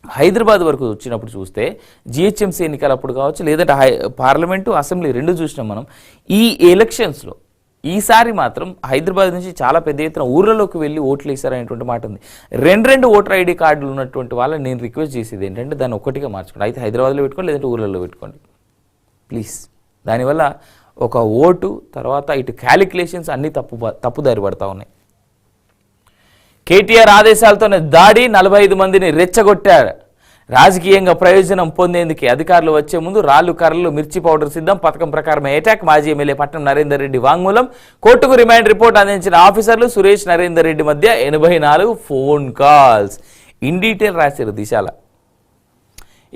హైదరాబాద్ వరకు వచ్చినప్పుడు చూస్తే GHMC ఎన్నికలు అప్పుడు కావచ్చు, లేదంటే పార్లమెంటు, అసెంబ్లీ రెండు చూసినాం మనం. ఈ ఎలక్షన్స్లో ఈసారి మాత్రం హైదరాబాద్ నుంచి చాలా పెద్ద ఎత్తున ఊర్లలోకి వెళ్ళి ఓట్లు వేశారనేటువంటి మాట ఉంది. 2 ఓటర్ ID కార్డులు ఉన్నటువంటి వాళ్ళని నేను రిక్వెస్ట్ చేసేది ఏంటంటే దాన్ని ఒక్కటిగా మార్చుకోండి. అయితే హైదరాబాద్లో పెట్టుకోండి, లేదంటే ఊర్లలో పెట్టుకోండి ప్లీజ్. దానివల్ల ఒక ఓటు తర్వాత ఇటు క్యాలిక్యులేషన్స్ అన్నీ తప్పుదారి పడతా ఉన్నాయి. కేటీఆర్ ఆదేశాలతోనే దాడి, 45 మందిని రెచ్చగొట్టారు. రాజకీయంగా ప్రయోజనం పొందేందుకు అధికారులు వచ్చే ముందు రాళ్లు, కర్రలు, మిర్చి పౌడర్ సిద్ధం. పథకం ప్రకారమే అటాక్. మాజీ ఎమ్మెల్యే పట్నం నరేందర్ రెడ్డి వాంగ్మూలం. కోర్టుకు రిమాండ్ రిపోర్ట్ అందించిన ఆఫీసర్లు. సురేష్, నరేందర్ రెడ్డి మధ్య 84 ఫోన్ కాల్స్. ఇన్ డీటెయిల్ రాశారు దిశాల.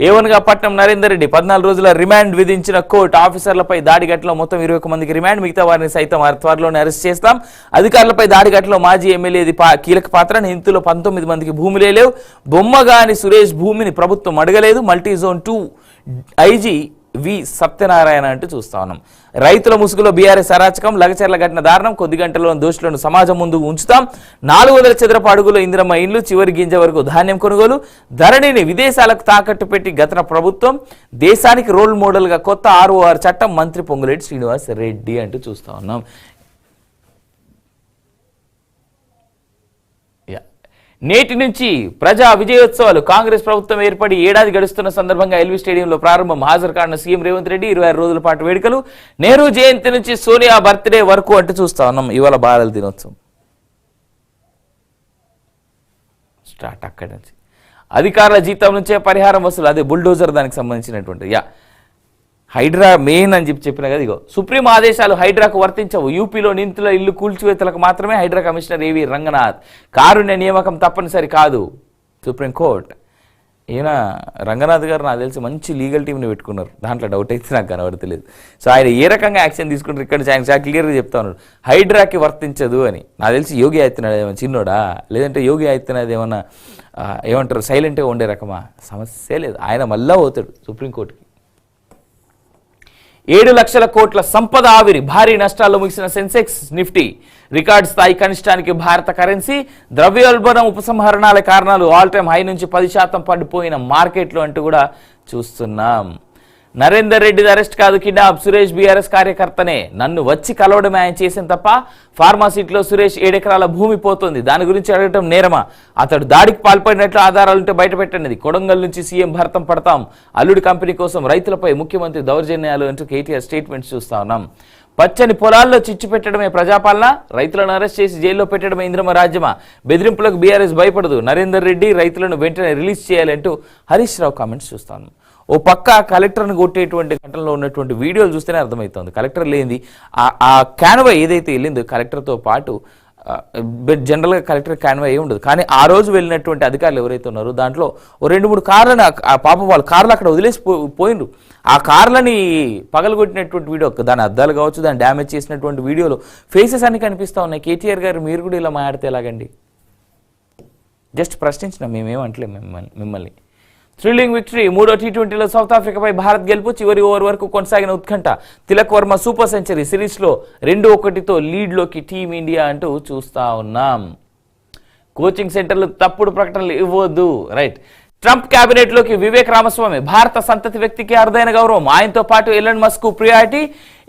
ఏవన్గా పట్నం నరేందర్ రెడ్డి 14 రోజుల రిమాండ్ విధించిన కోర్టు. ఆఫీసర్లపై దాడిఘటనలో మొత్తం 21 మందికి రిమాండ్. మిగతా వారిని సైతం త్వరలోనే అరెస్ట్ చేస్తాం. అధికారులపై దాడిఘటనలో మాజీ ఎమ్మెల్యేది కీలక పాత్ర. నిందితులు 19 మందికి భూములే లేవు. బొమ్మగాని సురేష్ భూమిని ప్రభుత్వం అడగలేదు. మల్టీ జోన్ 2 IG వి సత్యనారాయణ అంటూ చూస్తా ఉన్నాం. రైతుల ముసుగులో బీఆర్ఎస్ అరాచకం. లగచర్ల ఘటన దారుణం. కొద్ది గంటల్లో దోషులను సమాజం ముందు ఉంచుతాం. 400 చదరపు అడుగుల ఇందిరమ్మ ఇండ్లు, చివరి గింజ వరకు ధాన్యం కొనుగోలు. ధరణిని విదేశాలకు తాకట్టు పెట్టి గత ప్రభుత్వం. దేశానికి రోల్ మోడల్గా కొత్త ROR చట్టం. మంత్రి పొంగులేటి శ్రీనివాస్ రెడ్డి అంటూ చూస్తా ఉన్నాం. నేటి నుంచి ప్రజా విజయోత్సవాలు. కాంగ్రెస్ ప్రభుత్వం ఏర్పడి ఏడాది గడుస్తున్న సందర్భంగా ఎల్బీ స్టేడియంలో ప్రారంభం. హాజరు కానున్న సీఎం రేవంత్ రెడ్డి. 26 రోజుల పాటు వేడుకలు. నెహ్రూ జయంతి నుంచి సోనియా బర్త్డే వరకు అంటూ చూస్తా ఉన్నాం. ఇవాళ బాలల దినోత్సవం స్టార్ట్. అక్కడి నుంచి అధికారుల జీతం నుంచే పరిహారం వసూలు. అదే బుల్డోజర్ దానికి సంబంధించినటువంటి హైడ్రా మెయిన్ అని చెప్పిన కదా. ఇగో సుప్రీం ఆదేశాలు హైడ్రాకు వర్తించవు. యూపీలో నిందితుల ఇల్లు కూల్చివేతలకు మాత్రమే హైడ్రా కమిషనర్ ఏవి రంగనాథ్. కారుణ్య నియామకం తప్పనిసరి కాదు సుప్రీంకోర్టు. ఈయన రంగనాథ్ గారు నాకు తెలిసి మంచి లీగల్ టీంని పెట్టుకున్నారు. దాంట్లో డౌట్ అయితే నాకు కనబడతలేదు. సో ఆయన ఏ రకంగా యాక్షన్ తీసుకుంటారు ఇక్కడ నుంచి ఆయన చాలా క్లియర్గా చెప్తా ఉన్నాడు. హైడ్రాకి వర్తించదు అని. నాకు తెలిసి యోగి ఆదిత్యనాథ్ ఏమన్నా చిన్నోడా, లేదంటే యోగి ఆదిత్యనాథ్ ఏమన్నా ఏమంటారు సైలెంట్గా ఉండే రకమా? సమస్య లేదు. ఆయన మళ్ళా పోతాడు సుప్రీంకోర్టుకి. 7 లక్షల కోట్ల సంపద ఆవిరి. భారీ నష్టాల్లో ముగిసిన సెన్సెక్స్, నిఫ్టీ రికార్డు స్థాయి కనిష్టానికి భారత కరెన్సీ, ద్రవ్యోల్బణం ఉపసంహరణాల కారణాలు ఆల్ టైమ్ హై నుంచి 10% పడిపోయిన మార్కెట్లు అంటూ కూడా చూస్తున్నాం. నరేందర్ రెడ్డి అరెస్ట్ కాదు కిడ్నాప్, సురేష్ బీఆర్ఎస్ కార్యకర్తనే, నన్ను వచ్చి కలవడమే ఆయన చేసిన తప్ప. ఫార్మాసిటీలో సురేష్ 7 ఎకరాల భూమి పోతుంది, దాని గురించి అడగటం నేరమా? అతడు దాడికి పాల్పడినట్లు ఆధారాలుంటే బయటపెట్టండి. కొడంగల్ నుంచి సీఎం భరతం పడతాం, అల్లుడి కంపెనీ కోసం రైతులపై ముఖ్యమంత్రి దౌర్జన్యాలు అంటూ కేటీఆర్ స్టేట్మెంట్స్ చూస్తా ఉన్నాం. పచ్చని పొలాల్లో చిచ్చు పెట్టడమే ప్రజాపాలన, రైతులను అరెస్ట్ చేసి జైల్లో పెట్టడమే ఇంద్రమ రాజ్యమా? బెదిరింపులకు బీఆర్ఎస్ భయపడదు, నరేందర్ రెడ్డి రైతులను వెంటనే రిలీజ్ చేయాలంటూ హరీష్ రావు కామెంట్స్ చూస్తాను. ఓ పక్క కలెక్టర్ను కొట్టేటువంటి ఘటనలో ఉన్నటువంటి వీడియోలు చూస్తేనే అర్థమవుతుంది. కలెక్టర్ లేనిది ఆ క్యాన్వా ఏదైతే వెళ్ళిందో కలెక్టర్తో పాటు జనరల్గా కలెక్టర్ క్యాన్వా ఏ ఉండదు, కానీ ఆ రోజు వెళ్ళినటువంటి అధికారులు ఎవరైతే ఉన్నారో దాంట్లో ఓ 2-3 కార్లను పాపం వాళ్ళ కార్లు అక్కడ వదిలేసి పోయిండ్రు. ఆ కార్లని పగలగొట్టినటువంటి వీడియో, దాని అద్దాలు కావచ్చు, దాన్ని డ్యామేజ్ చేసినటువంటి వీడియోలో ఫేసెస్ అన్ని కనిపిస్తూ ఉన్నాయి. కేటీఆర్ గారు మీరు కూడా ఇలా మాట్లాడితే ఎలాగండి? జస్ట్ ప్రశ్నించిన, మేమేమంటలేం మిమ్మల్ని. థ్రిల్లింగ్ విక్టరీ, 3వ టీ20లో సౌత్ ఆఫ్రికాపై భారత్ గెలుపు, చివరి ఓవర్ వరకు కొనసాగిన ఉత్కంఠ. తిలక్ వర్మ సూపర్ సెంచరీ, సిరీస్లో 2-1తో లీడ్లోకి టీమిండియా అంటూ చూస్తా ఉన్నాం. కోచింగ్ సెంటర్లు తప్పుడు ప్రకటనలు ఇవ్వద్దు, రైట్. ట్రంప్ క్యాబినెట్లోకి వివేక్ రామస్వామి, భారత సంతతి వ్యక్తికి అరుదైన గౌరవం, ఆయనతో పాటు ఎలన్ మస్క్ ప్రియారిటీ,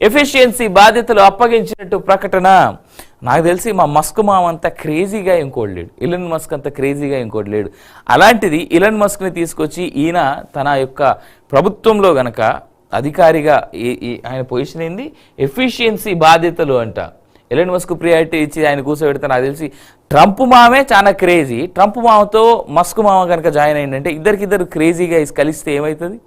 ఎఫిషియన్సీ బాధ్యతలు అప్పగించినట్టు ప్రకటన. నాకు తెలిసి మా మస్క్ మామంతా క్రేజీగా ఇంకోటి లేడు, ఇలన్ మస్క్ అంత క్రేజీగా ఇంకోటి లేడు. అలాంటిది ఇలన్ మస్క్ని తీసుకొచ్చి ఈయన తన యొక్క ప్రభుత్వంలో గనక అధికారిగా ఆయన పొజిషన్ ఏంది, ఎఫిషియన్సీ బాధ్యతలు అంట. ఎలన్ మస్క్ ప్రియారిటీ ఇచ్చి ఆయన కూర్చోబెడితే నాకు తెలిసి ట్రంప్ మామే చాలా క్రేజీ. ట్రంప్ మామతో మస్క్ మామ కనుక జాయిన్ అయిందంటే ఇద్దరికిద్దరు క్రేజీగా కలిస్తే ఏమవుతుంది?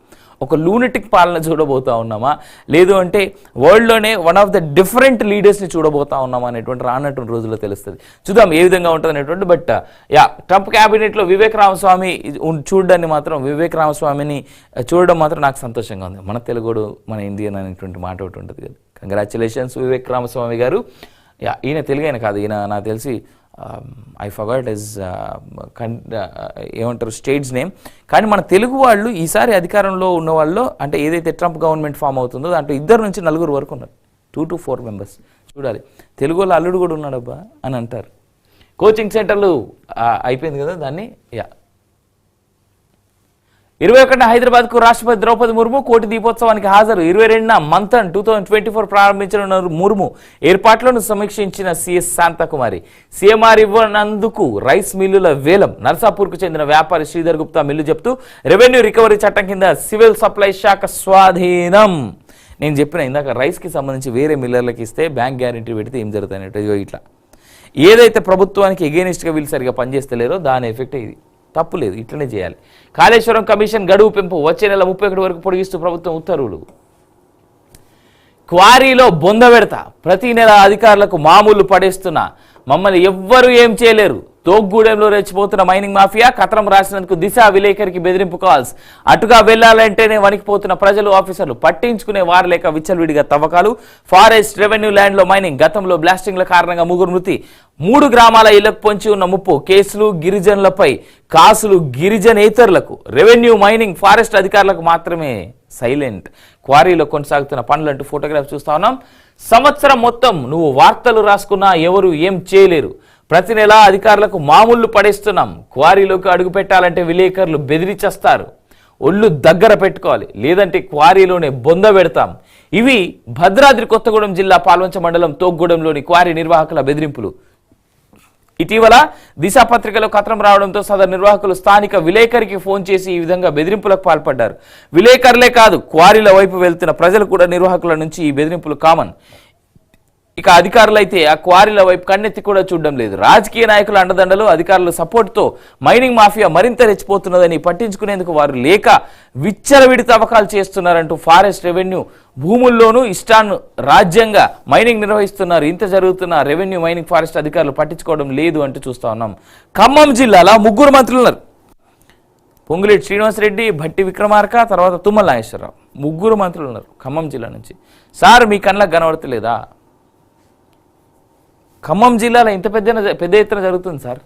ఒక లూనటిక్ పాలన చూడబోతా ఉన్నామా, లేదు అంటే వరల్డ్లోనే వన్ ఆఫ్ ద డిఫరెంట్ లీడర్స్ని చూడబోతా ఉన్నామా అనేటువంటి రానటువంటి రోజుల్లో తెలుస్తుంది. చూద్దాం ఏ విధంగా ఉంటుంది అనేటువంటి. బట్ ట్రంప్ క్యాబినెట్లో వివేక్ రామస్వామి చూడడాన్ని మాత్రం, వివేక్ రామస్వామిని చూడడం మాత్రం నాకు సంతోషంగా ఉంది. మన తెలుగుడు, మన ఇండియన్ అనేటువంటి మాట ఒకటి ఉంటుంది కదా. కంగ్రాచులేషన్స్ వివేక్ రామస్వామి గారు. ఈయన తెలుగైన కాదు, ఈయన నాకు తెలిసి ఐ ఫర్గాట్ హిస్ ఏమంటారు స్టేట్స్ నేమ్. కానీ మన తెలుగు వాళ్ళు ఈసారి అధికారంలో ఉన్న వాళ్ళు, అంటే ఏదైతే ట్రంప్ గవర్నమెంట్ ఫామ్ అవుతుందో దాంట్లో 2 నుంచి 4 వరకు ఉన్నారు, 2 to 4 మెంబర్స్. చూడాలి, తెలుగు వాళ్ళు అల్లుడు కూడా ఉన్నాడబ్బా అని అంటారు. కోచింగ్ సెంటర్లు అయిపోయింది కదా దాన్ని. 21న హైదరాబాద్కు రాష్ట్రపతి ద్రౌపది ముర్ము కోటి దీపోత్సవానికి హాజరు. 22న మంథన్ 2024 ప్రారంభించనున్న ముర్ము. ఏర్పాట్లను సమీక్షించిన సిఎస్ శాంతకుమారి. సీఎంఆర్ ఇవ్వనందుకు రైస్ మిల్లుల వేలం. నర్సాపూర్కు చెందిన వ్యాపారి శ్రీధర్ గుప్తా మిల్లు చెప్తూ రెవెన్యూ రికవరీ చట్టం కింద సివిల్ సప్లై శాఖ స్వాధీనం. నేను చెప్పిన ఇందాక రైస్కి సంబంధించి వేరే మిల్లర్లకు ఇస్తే బ్యాంక్ గ్యారెంటీ పెడితే ఏం జరుగుతుంది? ఇట్లా ఏదైతే ప్రభుత్వానికి ఎగెనిస్ట్గా వీళ్ళు సరిగా పనిచేస్తలేరో దాని ఎఫెక్ట్ ఇది. తప్పు లేదు, ఇట్లనే చేయాలి. కాళేశ్వరం కమిషన్ గడువు పెంపు వచ్చే నెల 31 వరకు పొడిగిస్తూ ప్రభుత్వం ఉత్తర్వులు. క్వారీలో బొంద పెడతా, ప్రతి నెల అధికారులకు మామూలు పడేస్తున్నా, మమ్మల్ని ఎవ్వరూ ఏం చేయలేరు. తోగ్గూడెంలో రెచ్చిపోతున్న మైనింగ్ మాఫియా. కథనం రాసినందుకు దిశ విలేకరికి బెదిరింపు కాల్స్. అటుగా వెళ్లాలంటేనే వణికిపోతున్న ప్రజలు, ఆఫీసర్లు. పట్టించుకునే వారు లేక విచ్చలవిడిగా తవ్వకాలు. ఫారెస్ట్ రెవెన్యూ ల్యాండ్లో మైనింగ్. గతంలో బ్లాస్టింగ్ల కారణంగా 3 మృతి. 3 గ్రామాల ఇళ్లకు పొంచి ఉన్న ముప్పు. కేసులు గిరిజనులపై కాసులు గిరిజనేతరులకు. రెవెన్యూ, మైనింగ్, ఫారెస్ట్ అధికారులకు మాత్రమే సైలెంట్. క్వారీలో కొనసాగుతున్న పనులంటూ ఫోటోగ్రాఫ్ చూస్తా ఉన్నాం. సంవత్సరం మొత్తం నువ్వు వార్తలు రాసుకున్నా ఎవరు ఏం చేయలేరు. ప్రతి నెల అధికారులకు మామూలు పడేస్తున్నాం. క్వారీలోకి అడుగు పెట్టాలంటే విలేకరులు బెదిరించేస్తారు. ఒళ్ళు దగ్గర పెట్టుకోవాలి, లేదంటే క్వారీలోనే బొంద పెడతాం. ఇవి భద్రాద్రి కొత్తగూడెం జిల్లా పాల్వంచ మండలం తోగ్గూడెంలోని క్వారీ నిర్వాహకుల బెదిరింపులు. ఇటీవల దిశ పత్రికలో కథనం రావడంతో సదరు నిర్వాహకులు స్థానిక విలేకరికి ఫోన్ చేసి ఈ విధంగా బెదిరింపులకు పాల్పడ్డారు. విలేకరులే కాదు, క్వారీల వైపు వెళ్తున్న ప్రజలు కూడా నిర్వాహకుల నుంచి ఈ బెదిరింపులు కామన్. ఇక అధికారులు అయితే ఆ క్వారీల వైపు కన్నెత్తి కూడా చూడడం లేదు. రాజకీయ నాయకుల అండదండలు, అధికారుల సపోర్టుతో మైనింగ్ మాఫియా మరింత రెచ్చిపోతున్నదని పట్టించుకునేందుకు వారు లేక విచ్చలవిడి తవ్వకాలు చేస్తున్నారంటూ ఫారెస్ట్, రెవెన్యూ భూముల్లోనూ ఇష్టాన్ని రాజ్యంగా మైనింగ్ నిర్వహిస్తున్నారు. ఇంత జరుగుతున్న రెవెన్యూ, మైనింగ్, ఫారెస్ట్ అధికారులు పట్టించుకోవడం లేదు అంటూ చూస్తా ఉన్నాం. ఖమ్మం జిల్లాలో 3 మంత్రులు ఉన్నారు. పొంగులేటి శ్రీనివాసరెడ్డి, భట్టి విక్రమార్క, తర్వాత తుమ్మల నాగేశ్వరరావు. 3 మంత్రులు ఉన్నారు ఖమ్మం జిల్లా నుంచి. సార్ మీ కళ్ళకు కనబడతలేదా? ఖమ్మం జిల్లాలో ఇంత పెద్ద ఎత్తున జరుగుతుంది సార్.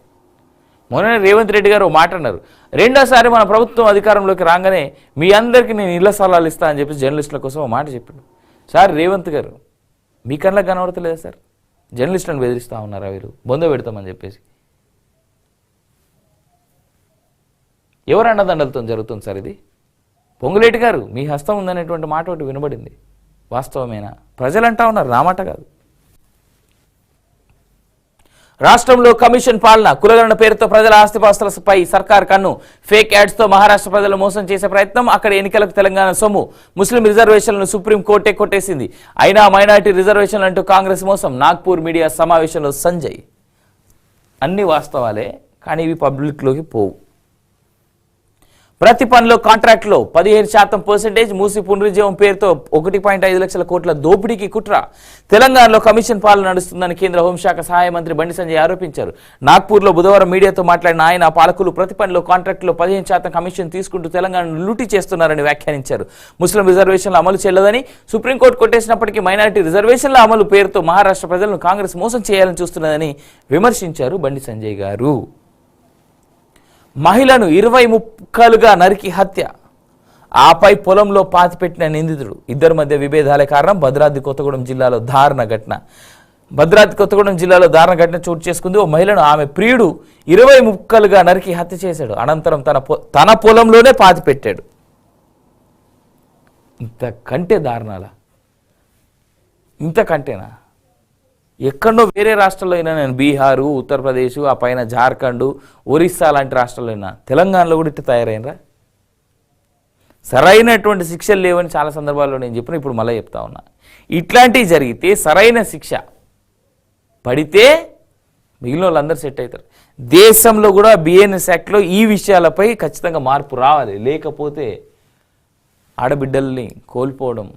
మొన్న రేవంత్ రెడ్డి గారు మాట అన్నారు, రెండోసారి మన ప్రభుత్వం అధికారంలోకి రాగానే మీ అందరికీ నేను ఇళ్ల స్థలాలు ఇస్తా అని చెప్పి జర్నలిస్టుల కోసం మాట చెప్పాడు. సార్ రేవంత్ గారు మీ కళ్ళకు కనబడతలేదా సార్? జర్నలిస్టులను బెదిరిస్తూ ఉన్నారా వీరు బొంద పెడతామని చెప్పేసి? ఎవరు అండదండలతో జరుగుతుంది సార్ ఇది? పొంగులేటి గారు మీ హస్తం ఉందనేటువంటి మాట ఒకటి వినబడింది, వాస్తవమేనా? ప్రజలు అంటా ఉన్నారు, నా మాట కాదు. రాష్ట్రంలో కమిషన్ పాలన, కులగణన పేరుతో ప్రజల ఆస్తిపాస్తులపై సర్కార్ కన్ను, ఫేక్ యాడ్స్తో మహారాష్ట్ర ప్రజలు మోసం చేసే ప్రయత్నం, అక్కడ ఎన్నికలకు తెలంగాణ సొమ్ము, ముస్లిం రిజర్వేషన్లను సుప్రీం కోర్టే కొట్టేసింది, అయినా మైనారిటీ రిజర్వేషన్లు అంటూ కాంగ్రెస్ మోసం, నాగ్పూర్ మీడియా సమావేశంలో సంజయ్. అన్ని వాస్తవాలే, కానీ ఇవి పబ్లిక్లోకి పోవు. ప్రతి పనిలో కాంట్రాక్ట్లో 15% మూసి పునరుజ్జీవం పేరుతో 1.5 లక్షల కోట్ల దోపిడీకి కుట్ర. తెలంగాణలో కమిషన్ పాలన నడుస్తుందని కేంద్ర హోంశాఖ సహాయ మంత్రి బండి సంజయ్ ఆరోపించారు. నాగ్పూర్లో బుధవారం మీడియాతో మాట్లాడిన ఆయన పాలకులు ప్రతి పనిలో కాంట్రాక్ట్లో 15% కమిషన్ తీసుకుంటూ తెలంగాణను లూటీ చేస్తున్నారని వ్యాఖ్యానించారు. ముస్లిం రిజర్వేషన్లు అమలు చేయలేదని సుప్రీంకోర్టు కొట్టేసినప్పటికీ మైనారిటీ రిజర్వేషన్ల అమలు పేరుతో మహారాష్ట్ర ప్రజలను కాంగ్రెస్ మోసం చేయాలని చూస్తున్నదని విమర్శించారు బండి సంజయ్ గారు. మహిళను 20 ముక్కలుగా నరికి హత్య, ఆపై పొలంలో పాతిపెట్టిన నిందితుడు. ఇద్దరి మధ్య విభేదాలే కారణం. భద్రాద్రి కొత్తగూడెం జిల్లాలో దారుణ ఘటన చోటు చేసుకుంది. ఓ మహిళను ఆమె ప్రియుడు 20 ముక్కలుగా నరికి హత్య చేశాడు. అనంతరం తన పొలంలోనే పాతిపెట్టాడు. ఇంతకంటే దారుణాలా? ఇంతకంటేనా? ఎక్కడో వేరే రాష్ట్రాల్లో అయినా, నేను బీహారు, ఉత్తరప్రదేశ్, ఆ పైన జార్ఖండ్, ఒరిస్సా లాంటి రాష్ట్రాల్లో అయినా, తెలంగాణలో కూడా ఇట్లా తయారైనరా? సరైనటువంటి శిక్షలు లేవని చాలా సందర్భాల్లో నేను చెప్పిన, ఇప్పుడు మళ్ళీ చెప్తా ఉన్నా. ఇట్లాంటివి జరిగితే సరైన శిక్ష పడితే మిగిలిన వాళ్ళందరూ సెట్ అవుతారు. దేశంలో కూడా బిఎన్ఎస్ యాక్ట్లో ఈ విషయాలపై ఖచ్చితంగా మార్పు రావాలి. లేకపోతే ఆడబిడ్డల్ని కోల్పోవడం.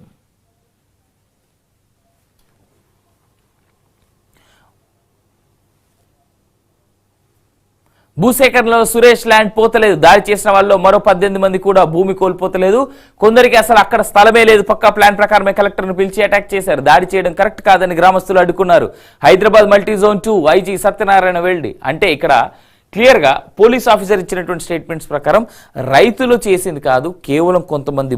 భూసేకరణలో సురేష్ ల్యాండ్ పోతలేదు. దాడి చేసిన వాళ్ళలో మరో 18 మంది కూడా భూమి కోల్పోతలేదు. కొందరికి అసలు అక్కడ స్థలమే లేదు. పక్కా ప్లాన్ ప్రకారమే కలెక్టర్ను పిలిచి అటాక్ చేశారు. దాడి చేయడం కరెక్ట్ కాదని గ్రామస్తులు అడ్డుకున్నారు. Hyderabad multi zone 2 IG Satyanarayana వెల్డి అంటే ఇక్కడ క్లియర్గా పోలీస్ ఆఫీసర్ ఇచ్చినటువంటి స్టేట్మెంట్స్ ప్రకారం రైతులు చేసింది కాదు, కేవలం కొంతమంది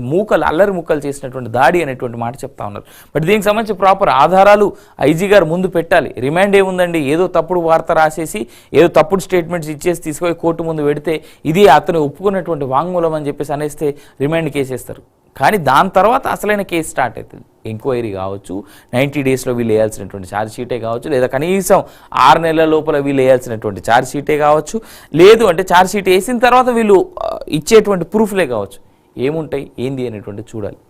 అల్లరి మూకలు చేసినటువంటి దాడి అనేటువంటి మాట చెప్తా ఉన్నారు. బట్ దీనికి సంబంధించి ప్రాపర్ ఆధారాలు ఐజీ గారు ముందు పెట్టాలి. రిమాండ్ ఏముందండి? ఏదో తప్పుడు వార్త రాసేసి ఏదో తప్పుడు స్టేట్మెంట్స్ ఇచ్చేసి తీసుకొని కోర్టు ముందు పెడితే ఇది అతను ఒప్పుకున్నటువంటి వాంగ్మూలం అని చెప్పేసి అనేస్తే రిమాండ్ కేసేస్తారు. కానీ దాని తర్వాత అసలైన కేసు స్టార్ట్ అవుతుంది. ఎంక్వైరీ కావచ్చు, 90 డేస్లో వీళ్ళు వేయాల్సినటువంటి ఛార్జ్ షీటే కావచ్చు, లేదా కనీసం 6 నెలల లోపల వీళ్ళు వేయాల్సినటువంటి ఛార్జ్ షీటే కావచ్చు, లేదు అంటే ఛార్జ్ షీట్ వేసిన తర్వాత వీళ్ళు ఇచ్చేటువంటి ప్రూఫ్లే కావచ్చు. ఏముంటాయి ఏంది అనేటువంటి చూడాలి.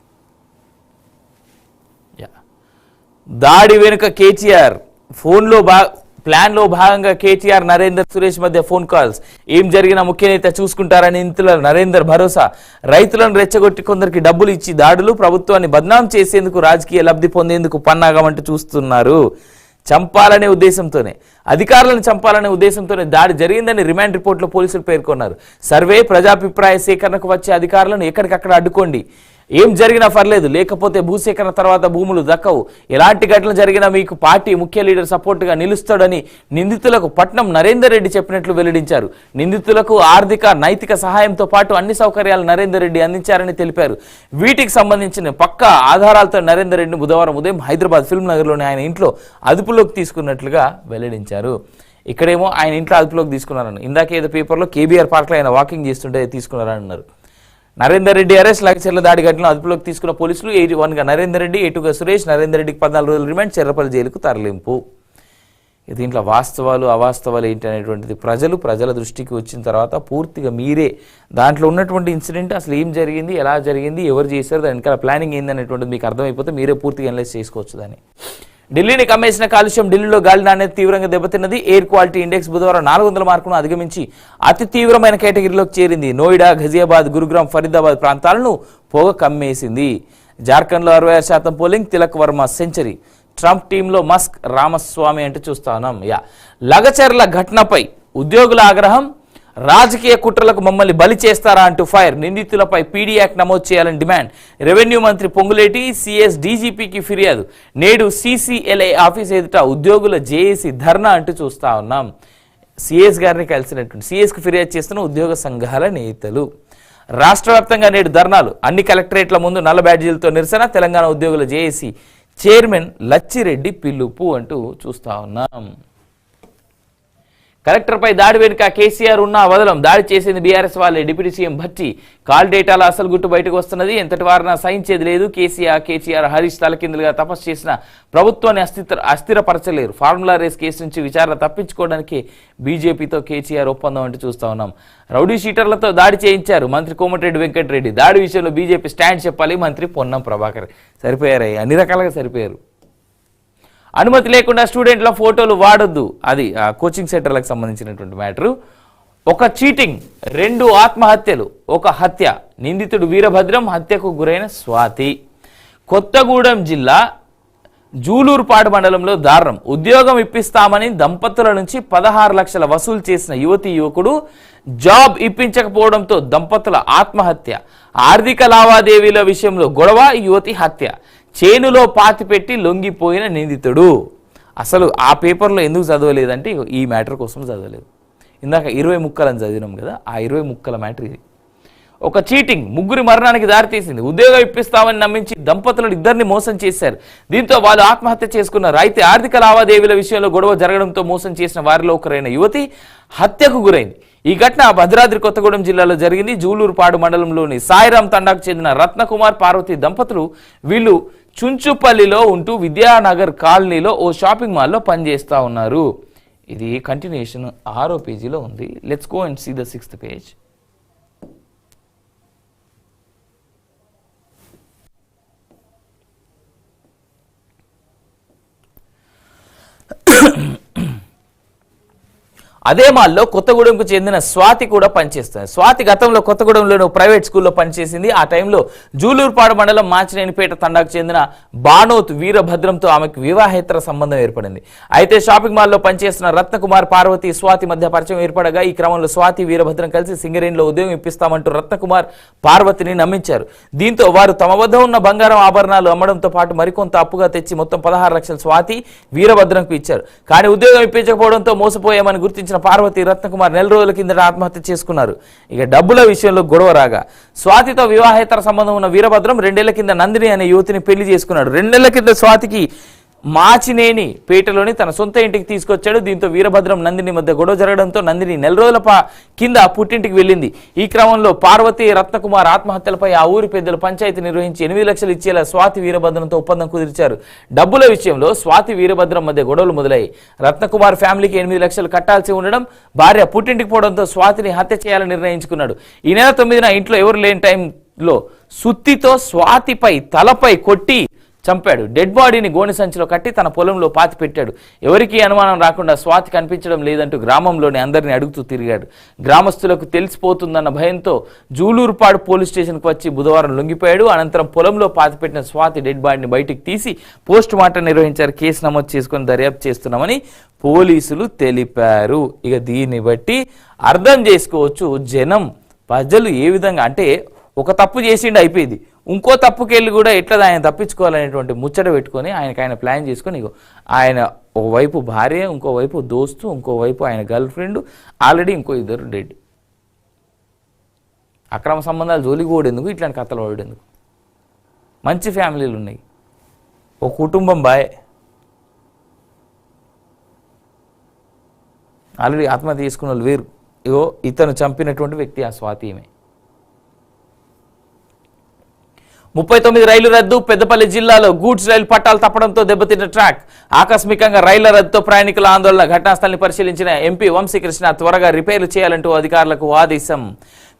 దాడి వెనుక కేటీఆర్ ఫోన్లో ప్లాన్లో భాగంగా కేటీఆర్ నరేందర్ సురేష్ మధ్య ఫోన్ కాల్స్. ఏం జరిగినా ముఖ్య నేత చూసుకుంటారని ఇంతలో నరేందర్ భరోసా. రైతులను రెచ్చగొట్టి కొందరికి డబ్బులు ఇచ్చి దాడులు, ప్రభుత్వాన్ని బద్నాం చేసేందుకు రాజకీయ లబ్ధి పొందేందుకు పన్నాగమంటూ చూస్తున్నారు. చంపాలనే ఉద్దేశంతోనే, అధికారులను చంపాలనే ఉద్దేశంతోనే దాడి జరిగిందని రిమాండ్ రిపోర్ట్లో పోలీసులు పేర్కొన్నారు. సర్వే, ప్రజాభిప్రాయ సేకరణకు వచ్చే అధికారులను ఎక్కడికక్కడ అడ్డుకోండి. ఏం జరిగినా పర్లేదు, లేకపోతే భూసేకరణ తర్వాత భూములు దక్కవు. ఎలాంటి ఘటనలు జరిగినా మీకు పార్టీ ముఖ్య లీడర్ సపోర్టుగా నిలుస్తాడని నిందితులకు పట్నం నరేందర్ రెడ్డి చెప్పినట్లు వెల్లడించారు. నిందితులకు ఆర్థిక, నైతిక సహాయంతో పాటు అన్ని సౌకర్యాలు నరేందర్ రెడ్డి అందించారని తెలిపారు. వీటికి సంబంధించిన పక్కా ఆధారాలతో నరేందర్ రెడ్డిని బుధవారం ఉదయం హైదరాబాద్ ఫిల్మ్ నగర్లోని ఆయన ఇంట్లో అదుపులోకి తీసుకున్నట్లుగా వెల్లడించారు. ఇక్కడేమో ఆయన ఇంట్లో అదుపులోకి తీసుకున్నారని, ఇందాక ఏదో పేపర్లో కేబీఆర్ పార్క్లో ఆయన వాకింగ్ చేస్తుంటే తీసుకున్నారని అన్నారు. నరేందర్ రెడ్డి అరెస్ట్, లగచర్ల దాడి ఘటనలో అదుపులోకి తీసుకున్న పోలీసులు 81గా నరేందర్ రెడ్డి, 8గా సురేష్. నరేందర్ రెడ్డికి 14 రోజుల రిమాండ్, చెర్రపల్లి జైలుకు తరలింపు. దీంట్లో వాస్తవాలు అవాస్తవాలు ఏంటి అనేటువంటిది ప్రజల దృష్టికి వచ్చిన తర్వాత పూర్తిగా మీరే దాంట్లో ఉన్నటువంటి ఇన్సిడెంట్ అసలు ఏం జరిగింది, ఎలా జరిగింది, ఎవరు చేశారు, దాని వెనకాల ప్లానింగ్ ఏంది అనేటువంటిది మీకు అర్థమైపోతే మీరే పూర్తిగా అనలైజ్ చేసుకోవచ్చు దాన్ని. ఢిల్లీని కమ్మేసిన కాలుష్యం. ఢిల్లీలో గాలి నాణ్యత తీవ్రంగా దెబ్బతిన్నది. ఎయిర్ క్వాలిటీ ఇండెక్స్ బుధవారం 400 మార్కును అధిగమించి అతి తీవ్రమైన కేటగిరీలోకి చేరింది. నోయిడా, ఘజియాబాద్, గురుగ్రామ్, ఫరీదాబాద్ ప్రాంతాలను పొగ కమ్మేసింది. జార్ఖండ్లో 66% polling. Tilak Varma century. Trump టీంలో మస్క్, రామస్వామి అంటే చూస్తా ఉన్నాం. లగచర్ల ఘటనపై ఉద్యోగుల ఆగ్రహం. రాజకీయ కుట్రలకు మమ్మల్ని బలి చేస్తారా అంటూ ఫైర్. నిందితులపై పీడీ యాక్ట్ నమోదు చేయాలని డిమాండ్. రెవెన్యూ మంత్రి పొంగులేటి సిఎస్ డీజీపీకి ఫిర్యాదు. నేడు సీసీఎల్ఏ ఆఫీస్ ఎదుట ఉద్యోగుల జేఏసీ ధర్నా అంటూ చూస్తా ఉన్నాం. సిఎస్ గారిని కలిసినటువంటి సిఎస్కి ఫిర్యాదు చేస్తున్న ఉద్యోగ సంఘాల నేతలు. రాష్ట్ర వ్యాప్తంగా నేడు ధర్నాలు. అన్ని కలెక్టరేట్ల ముందు నల్ల బ్యాడ్జీలతో నిరసన. తెలంగాణ ఉద్యోగుల జేఏసీ చైర్మన్ లచ్చిరెడ్డి పిలుపు అంటూ చూస్తా ఉన్నాం. కలెక్టర్పై దాడి వెనుక కేసీఆర్ ఉన్న వదలం. దాడి చేసింది బీఆర్ఎస్ వాళ్ళే. డిప్యూటీ సీఎం భట్టి కాల్ డేటాల అసలు గుట్టు బయటకు వస్తున్నది. ఎంతటి వారినా సహించేది లేదు. కేసీఆర్ హరీష్ తలకిందులుగా తపస్సు చేసిన ప్రభుత్వాన్ని అస్థిరపరచలేరు. ఫార్ములా రేస్ కేసు నుంచి విచారణ తప్పించుకోవడానికి బీజేపీతో కేసీఆర్ ఒప్పందం అంటూ చూస్తా ఉన్నాం. రౌడీ షీటర్లతో దాడి చేయించారు మంత్రి కోమటిరెడ్డి వెంకటరెడ్డి. దాడి విషయంలో బీజేపీ స్టాండ్ చెప్పాలి. మంత్రి పొన్నం ప్రభాకర్ సరిపోయారు, అన్ని రకాలుగా సరిపోయారు. అనుమతి లేకుండా స్టూడెంట్ల ఫోటోలు వాడొద్దు, అది కోచింగ్ సెంటర్లకు సంబంధించినటువంటి మ్యాటరు. ఒక చీటింగ్, 2 ఆత్మహత్యలు, ఒక హత్య. నిందితుడు వీరభద్రం, హత్యకు గురైన స్వాతి. కొత్తగూడెం జిల్లా జూలూరుపాడు మండలంలో దారుణం. ఉద్యోగం ఇప్పిస్తామని దంపతుల నుంచి 16 లక్షల వసూలు చేసిన యువకుడు జాబ్ ఇప్పించకపోవడంతో దంపతుల ఆత్మహత్య. ఆర్థిక లావాదేవీల విషయంలో గొడవ, యువతి హత్య. చేనులో పాతిపెట్టి లొంగిపోయిన నిందితుడు. అసలు ఆ పేపర్లో ఎందుకు చదవలేదంటే ఈ మ్యాటర్ కోసం చదవలేదు. ఇందాక 20 ముక్కలని చదివినాం కదా, ఆ 20 ముక్కల మ్యాటర్ ఇది. ఒక చీటింగ్ 3 మరణానికి దారితీసింది. ఉద్యోగం ఇప్పిస్తామని నమ్మించి దంపతులను 2 మోసం చేశారు. దీంతో వాళ్ళు ఆత్మహత్య చేసుకున్నారు. అయితే ఆర్థిక లావాదేవీల విషయంలో గొడవ జరగడంతో మోసం చేసిన వారిలో ఒకరైన యువతి హత్యకు గురైంది. ఈ ఘటన భద్రాద్రి కొత్తగూడెం జిల్లాలో జరిగింది. జూలూరుపాడు మండలంలోని సాయిరాం తండాకు చెందిన రత్నకుమార్ పార్వతి దంపతులు. వీళ్ళు చుంచుపల్లిలో ఉంటూ విద్యానగర్ కాలనీలో ఓ షాపింగ్ మాల్లో పనిచేస్తూ ఉన్నారు. ఇది కంటిన్యూషన్ 6వ పేజీలో ఉంది. Let's go and see the 6th page. అదే మాల్లో కొత్తగూడెంకు చెందిన స్వాతి కూడా పనిచేస్తుంది. స్వాతి గతంలో కొత్తగూడెంలోని ప్రైవేట్ స్కూల్లో పనిచేసింది. ఆ టైంలో జూలూరుపాడు మండలం మాచినేనిపేట తండాకు చెందిన బానోత్ వీరభద్రంతో ఆమెకు వివాహేతర సంబంధం ఏర్పడింది. అయితే షాపింగ్ మాల్లో పనిచేస్తున్న రత్నకుమార్ పార్వతి స్వాతి మధ్య పరిచయం ఏర్పడగా ఈ క్రమంలో స్వాతి వీరభద్రం కలిసి సింగరేణిలో ఉద్యోగం ఇప్పిస్తామంటూ రత్నకుమార్ పార్వతిని నమ్మించారు. దీంతో వారు తమ వద్ద ఉన్న బంగారం ఆభరణాలు అమ్మడంతో పాటు మరికొంత అప్పుగా తెచ్చి మొత్తం 16 లక్షలు స్వాతి వీరభద్రంకు ఇచ్చారు. కానీ ఉద్యోగం ఇప్పించకపోవడంతో మోసపోయామని గుర్తించిన పార్వతి రత్నకుమార్ 4 రోజుల కిందట ఆత్మహత్య చేసుకున్నారు. ఇక డబ్బుల విషయంలో గొడవ రాగా స్వాతితో వివాహేతర సంబంధం ఉన్న వీరభద్రం 2 ఏళ్ల కింద నందిని అనే యువతిని పెళ్లి చేసుకున్నాడు. 2 నెలల కింద స్వాతికి మాచినేని పేటలోని తన సొంత ఇంటికి తీసుకొచ్చాడు. దీంతో వీరభద్రం నందిని మధ్య గొడవ జరగడంతో నందిని 4 రోజుల కింద పుట్టింటికి వెళ్ళింది. ఈ క్రమంలో పార్వతి రత్నకుమార్ ఆత్మహత్యలపై ఆ ఊరి పెద్దలు పంచాయతీ నిర్వహించి 8 లక్షలు ఇచ్చేలా స్వాతి వీరభద్రంతో ఒప్పందం కుదిర్చారు. డబ్బుల విషయంలో స్వాతి వీరభద్రం మధ్య గొడవలు మొదలయ్యాయి. రత్నకుమార్ ఫ్యామిలీకి 8 లక్షలు కట్టాల్సి ఉండడం, భార్య పుట్టింటికి పోవడంతో స్వాతిని హత్య చేయాలని నిర్ణయించుకున్నాడు. ఈ నెల 9న ఇంట్లో ఎవరు లేని టైంలో సుత్తితో స్వాతిపై తలపై కొట్టి చంపాడు. డెడ్ బాడీని గోనె సంచిలో కట్టి తన పొలంలో పాతి పెట్టాడు. ఎవరికీ అనుమానం రాకుండా స్వాతి కనిపించడం లేదంటూ గ్రామంలోని అందరినీ అడుగుతూ తిరిగాడు. గ్రామస్తులకు తెలిసిపోతుందన్న భయంతో జూలూరుపాడు పోలీస్ స్టేషన్కు వచ్చి బుధవారం లొంగిపోయాడు. అనంతరం పొలంలో పాతిపెట్టిన స్వాతి డెడ్ బాడీని బయటికి తీసి పోస్ట్ మార్టం నిర్వహించారు. కేసు నమోదు చేసుకుని దర్యాప్తు చేస్తున్నామని పోలీసులు తెలిపారు. ఇక దీన్ని బట్టి అర్థం చేసుకోవచ్చు జనం ప్రజలు ఏ విధంగా, అంటే ఒక తప్పు చేసిండు అయిపోయింది, ఇంకో తప్పుకెళ్ళి కూడా ఎట్లా ఆయన తప్పించుకోవాలనేటువంటి ముచ్చట పెట్టుకొని ఆయన ప్లాన్ చేసుకొని ఆయన ఒకవైపు భార్య, ఇంకోవైపు దోస్తు, ఇంకోవైపు ఆయన గర్ల్ ఫ్రెండ్, ఆల్రెడీ ఇంకో 2 డెడ్. అక్రమ సంబంధాలు జోలికి పోడేందుకు, ఇట్లాంటి కథలు పడేందుకు? మంచి ఫ్యామిలీలు ఉన్నాయి, ఒక కుటుంబం బాయ్ ఆల్రెడీ ఆత్మహత్య చేసుకున్న వాళ్ళు వేరు. ఇగో ఇతను చంపినటువంటి వ్యక్తి ఆ స్వాతి. 39 రైలు రద్దు. పెద్దపల్లి జిల్లాలో గూడ్స్ రైలు పట్టాలు తప్పడంతో దెబ్బతిన్న ట్రాక్. ఆకస్మికంగా రైళ్ల రద్దుతో ప్రయాణికుల ఆందోళన. ఘటనాస్థలిని పరిశీలించిన ఎంపీ వంశీకృష్ణ త్వరగా రిపేర్లు చేయాలంటూ అధికారులకు ఆదేశం.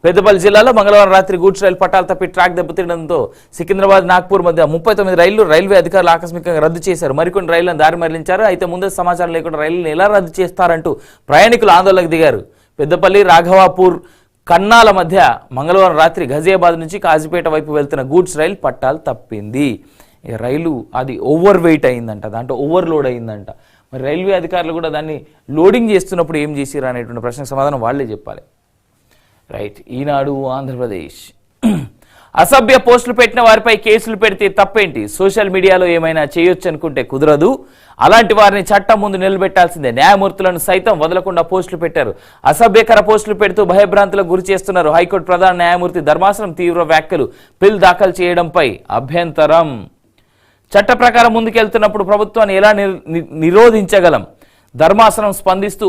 పెద్దపల్లి జిల్లాలో మంగళవారం రాత్రి గూడ్స్ రైలు పట్టాలు తప్పి ట్రాక్ దెబ్బతినడంతో సికింద్రాబాద్ నాగ్పూర్ మధ్య 39 రైళ్లు రైల్వే అధికారులు ఆకస్మికంగా రద్దు చేశారు. మరికొన్ని రైళ్లను దారి మళ్లించారు. అయితే ముందే సమాచారం లేకుండా రైళ్లను ఎలా రద్దు చేస్తారంటూ ప్రయాణికులు ఆందోళనకు దిగారు. పెద్దపల్లి రాఘవాపూర్ కన్నాల మధ్య మంగళవారం రాత్రి గజియాబాద్ నుంచి కాజీపేట వైపు వెళ్తున్న గూడ్స్ రైలు పట్టాలు తప్పింది. రైలు అది ఓవర్ వెయిట్ అయిందంట, దాంట్లో ఓవర్లోడ్ అయిందంట. మరి రైల్వే అధికారులు కూడా దాన్ని లోడింగ్ చేస్తున్నప్పుడు ఏం చేసిరా అనేటువంటి ప్రశ్నకు సమాధానం వాళ్ళే చెప్పాలి. రైట్. ఈనాడు ఆంధ్రప్రదేశ్. అసభ్య పోస్టులు పెట్టిన వారిపై కేసులు పెడితే తప్పేంటి? సోషల్ మీడియాలో ఏమైనా చేయొచ్చు అనుకుంటే కుదరదు. అలాంటి వారిని చట్టం ముందు నిలబెట్టాల్సిందే. న్యాయమూర్తులను సైతం వదలకుండా పోస్టులు పెట్టారు. అసభ్యకర పోస్టులు పెడుతూ భయభ్రాంతులకు గురి చేస్తున్నారు. హైకోర్టు ప్రధాన న్యాయమూర్తి ధర్మాసనం తీవ్ర వ్యాఖ్యలు. పిల్ దాఖలు చేయడంపై అభ్యంతరం. చట్ట ప్రకారం ముందుకెళ్తున్నప్పుడు ప్రభుత్వాన్ని ఎలా నిరోధించగలం? ధర్మాసనం స్పందిస్తూ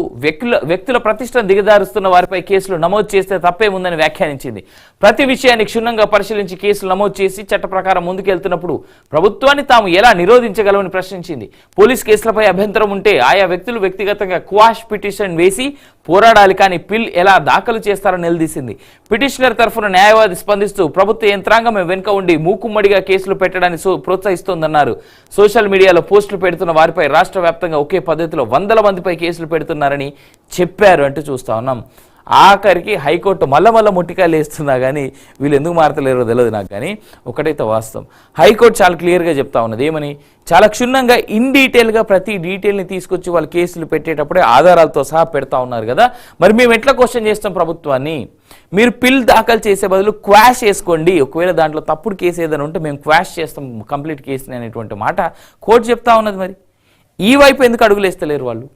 వ్యక్తుల ప్రతిష్టను దిగజారుస్తున్న వారిపై కేసులు నమోదు చేస్తే తప్పేముందని వ్యాఖ్యానించింది. ప్రతి విషయాన్ని క్షుణ్ణంగా పరిశీలించి కేసులు నమోదు చేసి చట్ట ప్రకారం ముందుకెళ్తున్నప్పుడు ప్రభుత్వాన్ని తాము ఎలా నిరోధించగలమని ప్రశ్నించింది. పోలీస్ కేసులపై అభ్యంతరం ఉంటే ఆయా వ్యక్తులు వ్యక్తిగతంగా క్వాష్ పిటిషన్ వేసి పోరాడాలి, కానీ పిల్ ఎలా దాఖలు చేస్తారని నిలదీసింది. పిటిషనర్ తరఫున న్యాయవాది స్పందిస్తూ ప్రభుత్వ యంత్రాంగం వెనుక ఉండి మూకుమ్మడిగా కేసులు పెట్టడాన్ని ప్రోత్సహిస్తోందన్నారు. సోషల్ మీడియాలో పోస్టులు పెడుతున్న వారిపై రాష్ట్ర వ్యాప్తంగా ఒకే పద్ధతిలో 100 మందిపై కేసులు పెడుతున్నారని చెప్పారు అంటూ చూస్తా ఉన్నాం. ఆఖరికి హైకోర్టు మళ్ళా ముట్టికాయలు వేస్తున్నా కానీ వీళ్ళు ఎందుకు మారతలేరో తెలియదు నాకు. కానీ ఒకటైతే వాస్తవం, హైకోర్టు చాలా క్లియర్గా చెప్తా ఉన్నది. ఏమని? చాలా క్షుణ్ణంగా ఇన్ డీటెయిల్గా ప్రతి డీటెయిల్ని తీసుకొచ్చి వాళ్ళు కేసులు పెట్టేటప్పుడే ఆధారాలతో సహా పెడతా ఉన్నారు కదా. మరి మేము ఎట్లా క్వశ్చన్ చేస్తాం ప్రభుత్వాన్ని? మీరు పిల్ దాఖలు చేసే బదులు క్వాష్ చేసుకోండి, ఒకవేళ దాంట్లో తప్పుడు కేసు ఏదైనా ఉంటే మేము క్వాష్ చేస్తాం కంప్లీట్ కేసుని అనేటువంటి మాట కోర్టు చెప్తా ఉన్నది. మరి ఈ వైపు ఎందుకు అడుగులేస్తలేరు వాళ్ళు?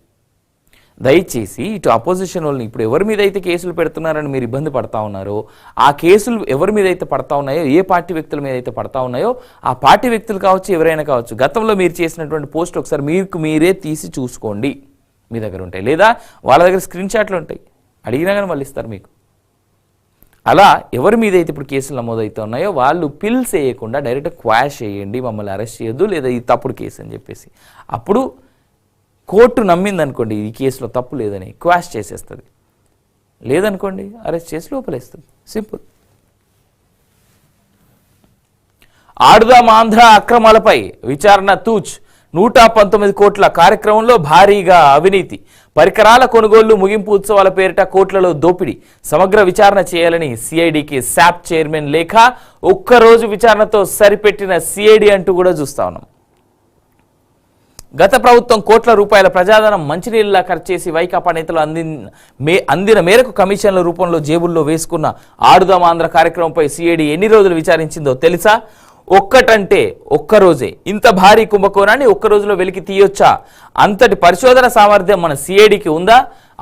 దయచేసి ఇటు అపోజిషన్ వాళ్ళని, ఇప్పుడు ఎవరి మీద అయితే కేసులు పెడుతున్నారని మీరు ఇబ్బంది పడతా ఉన్నారో, ఆ కేసులు ఎవరి మీద అయితే పడతా ఉన్నాయో, ఏ పార్టీ వ్యక్తుల మీద అయితే పడతా ఉన్నాయో, ఆ పార్టీ వ్యక్తులు కావచ్చు, ఎవరైనా కావచ్చు, గతంలో మీరు చేసినటువంటి పోస్ట్ ఒకసారి మీరే తీసి చూసుకోండి, మీ దగ్గర ఉంటాయి. లేదా వాళ్ళ దగ్గర స్క్రీన్ షాట్లు ఉంటాయి, అడిగినా కానీ వాళ్ళు ఇస్తారు మీకు. అలా ఎవరి మీద అయితే ఇప్పుడు కేసులు నమోదవుతూ ఉన్నాయో వాళ్ళు పిల్స్ వేయకుండా డైరెక్ట్ క్వాష్ చేయండి, మమ్మల్ని అరెస్ట్ చేయొద్దు, లేదా ఈ తప్పుడు కేసు అని చెప్పేసి. అప్పుడు కోర్టు నమ్మిందనుకోండి ఈ కేసులో తప్పు లేదని క్వాష్ చేసేస్తుంది, లేదనుకోండి అరెస్ట్ చేసి లోపలేస్తుంది. సింపుల్. ఆడుదాం ఆంధ్ర అక్రమాలపై విచారణ తూచ్. 119 కోట్ల కార్యక్రమంలో భారీగా అవినీతి, పరికరాల కొనుగోళ్లు, ముగింపు ఉత్సవాల పేరిట కోట్లలో దోపిడీ. సమగ్ర విచారణ చేయాలని సిఐడికి శాప్ చైర్మన్ లేఖ. ఒక్కరోజు విచారణతో సరిపెట్టిన సిఐడి అంటూ కూడా చూస్తా ఉన్నాం. గత ప్రభుత్వం కోట్ల రూపాయల ప్రజాధనం మంచినీళ్ళ ఖర్చు చేసి వైకాపా నేతలు అందిన మేరకు కమిషన్ల రూపంలో జేబుల్లో వేసుకున్న ఆడుదాం ఆంధ్ర కార్యక్రమంపై సిఐడి ఎన్ని రోజులు విచారించిందో తెలుసా? ఒక్కటంటే ఒక్కరోజే. ఇంత భారీ కుంభకోణాన్ని ఒక్క రోజులో వెలికి తీయొచ్చా? అంతటి పరిశోధన సామర్థ్యం మన సిఐడికి ఉందా?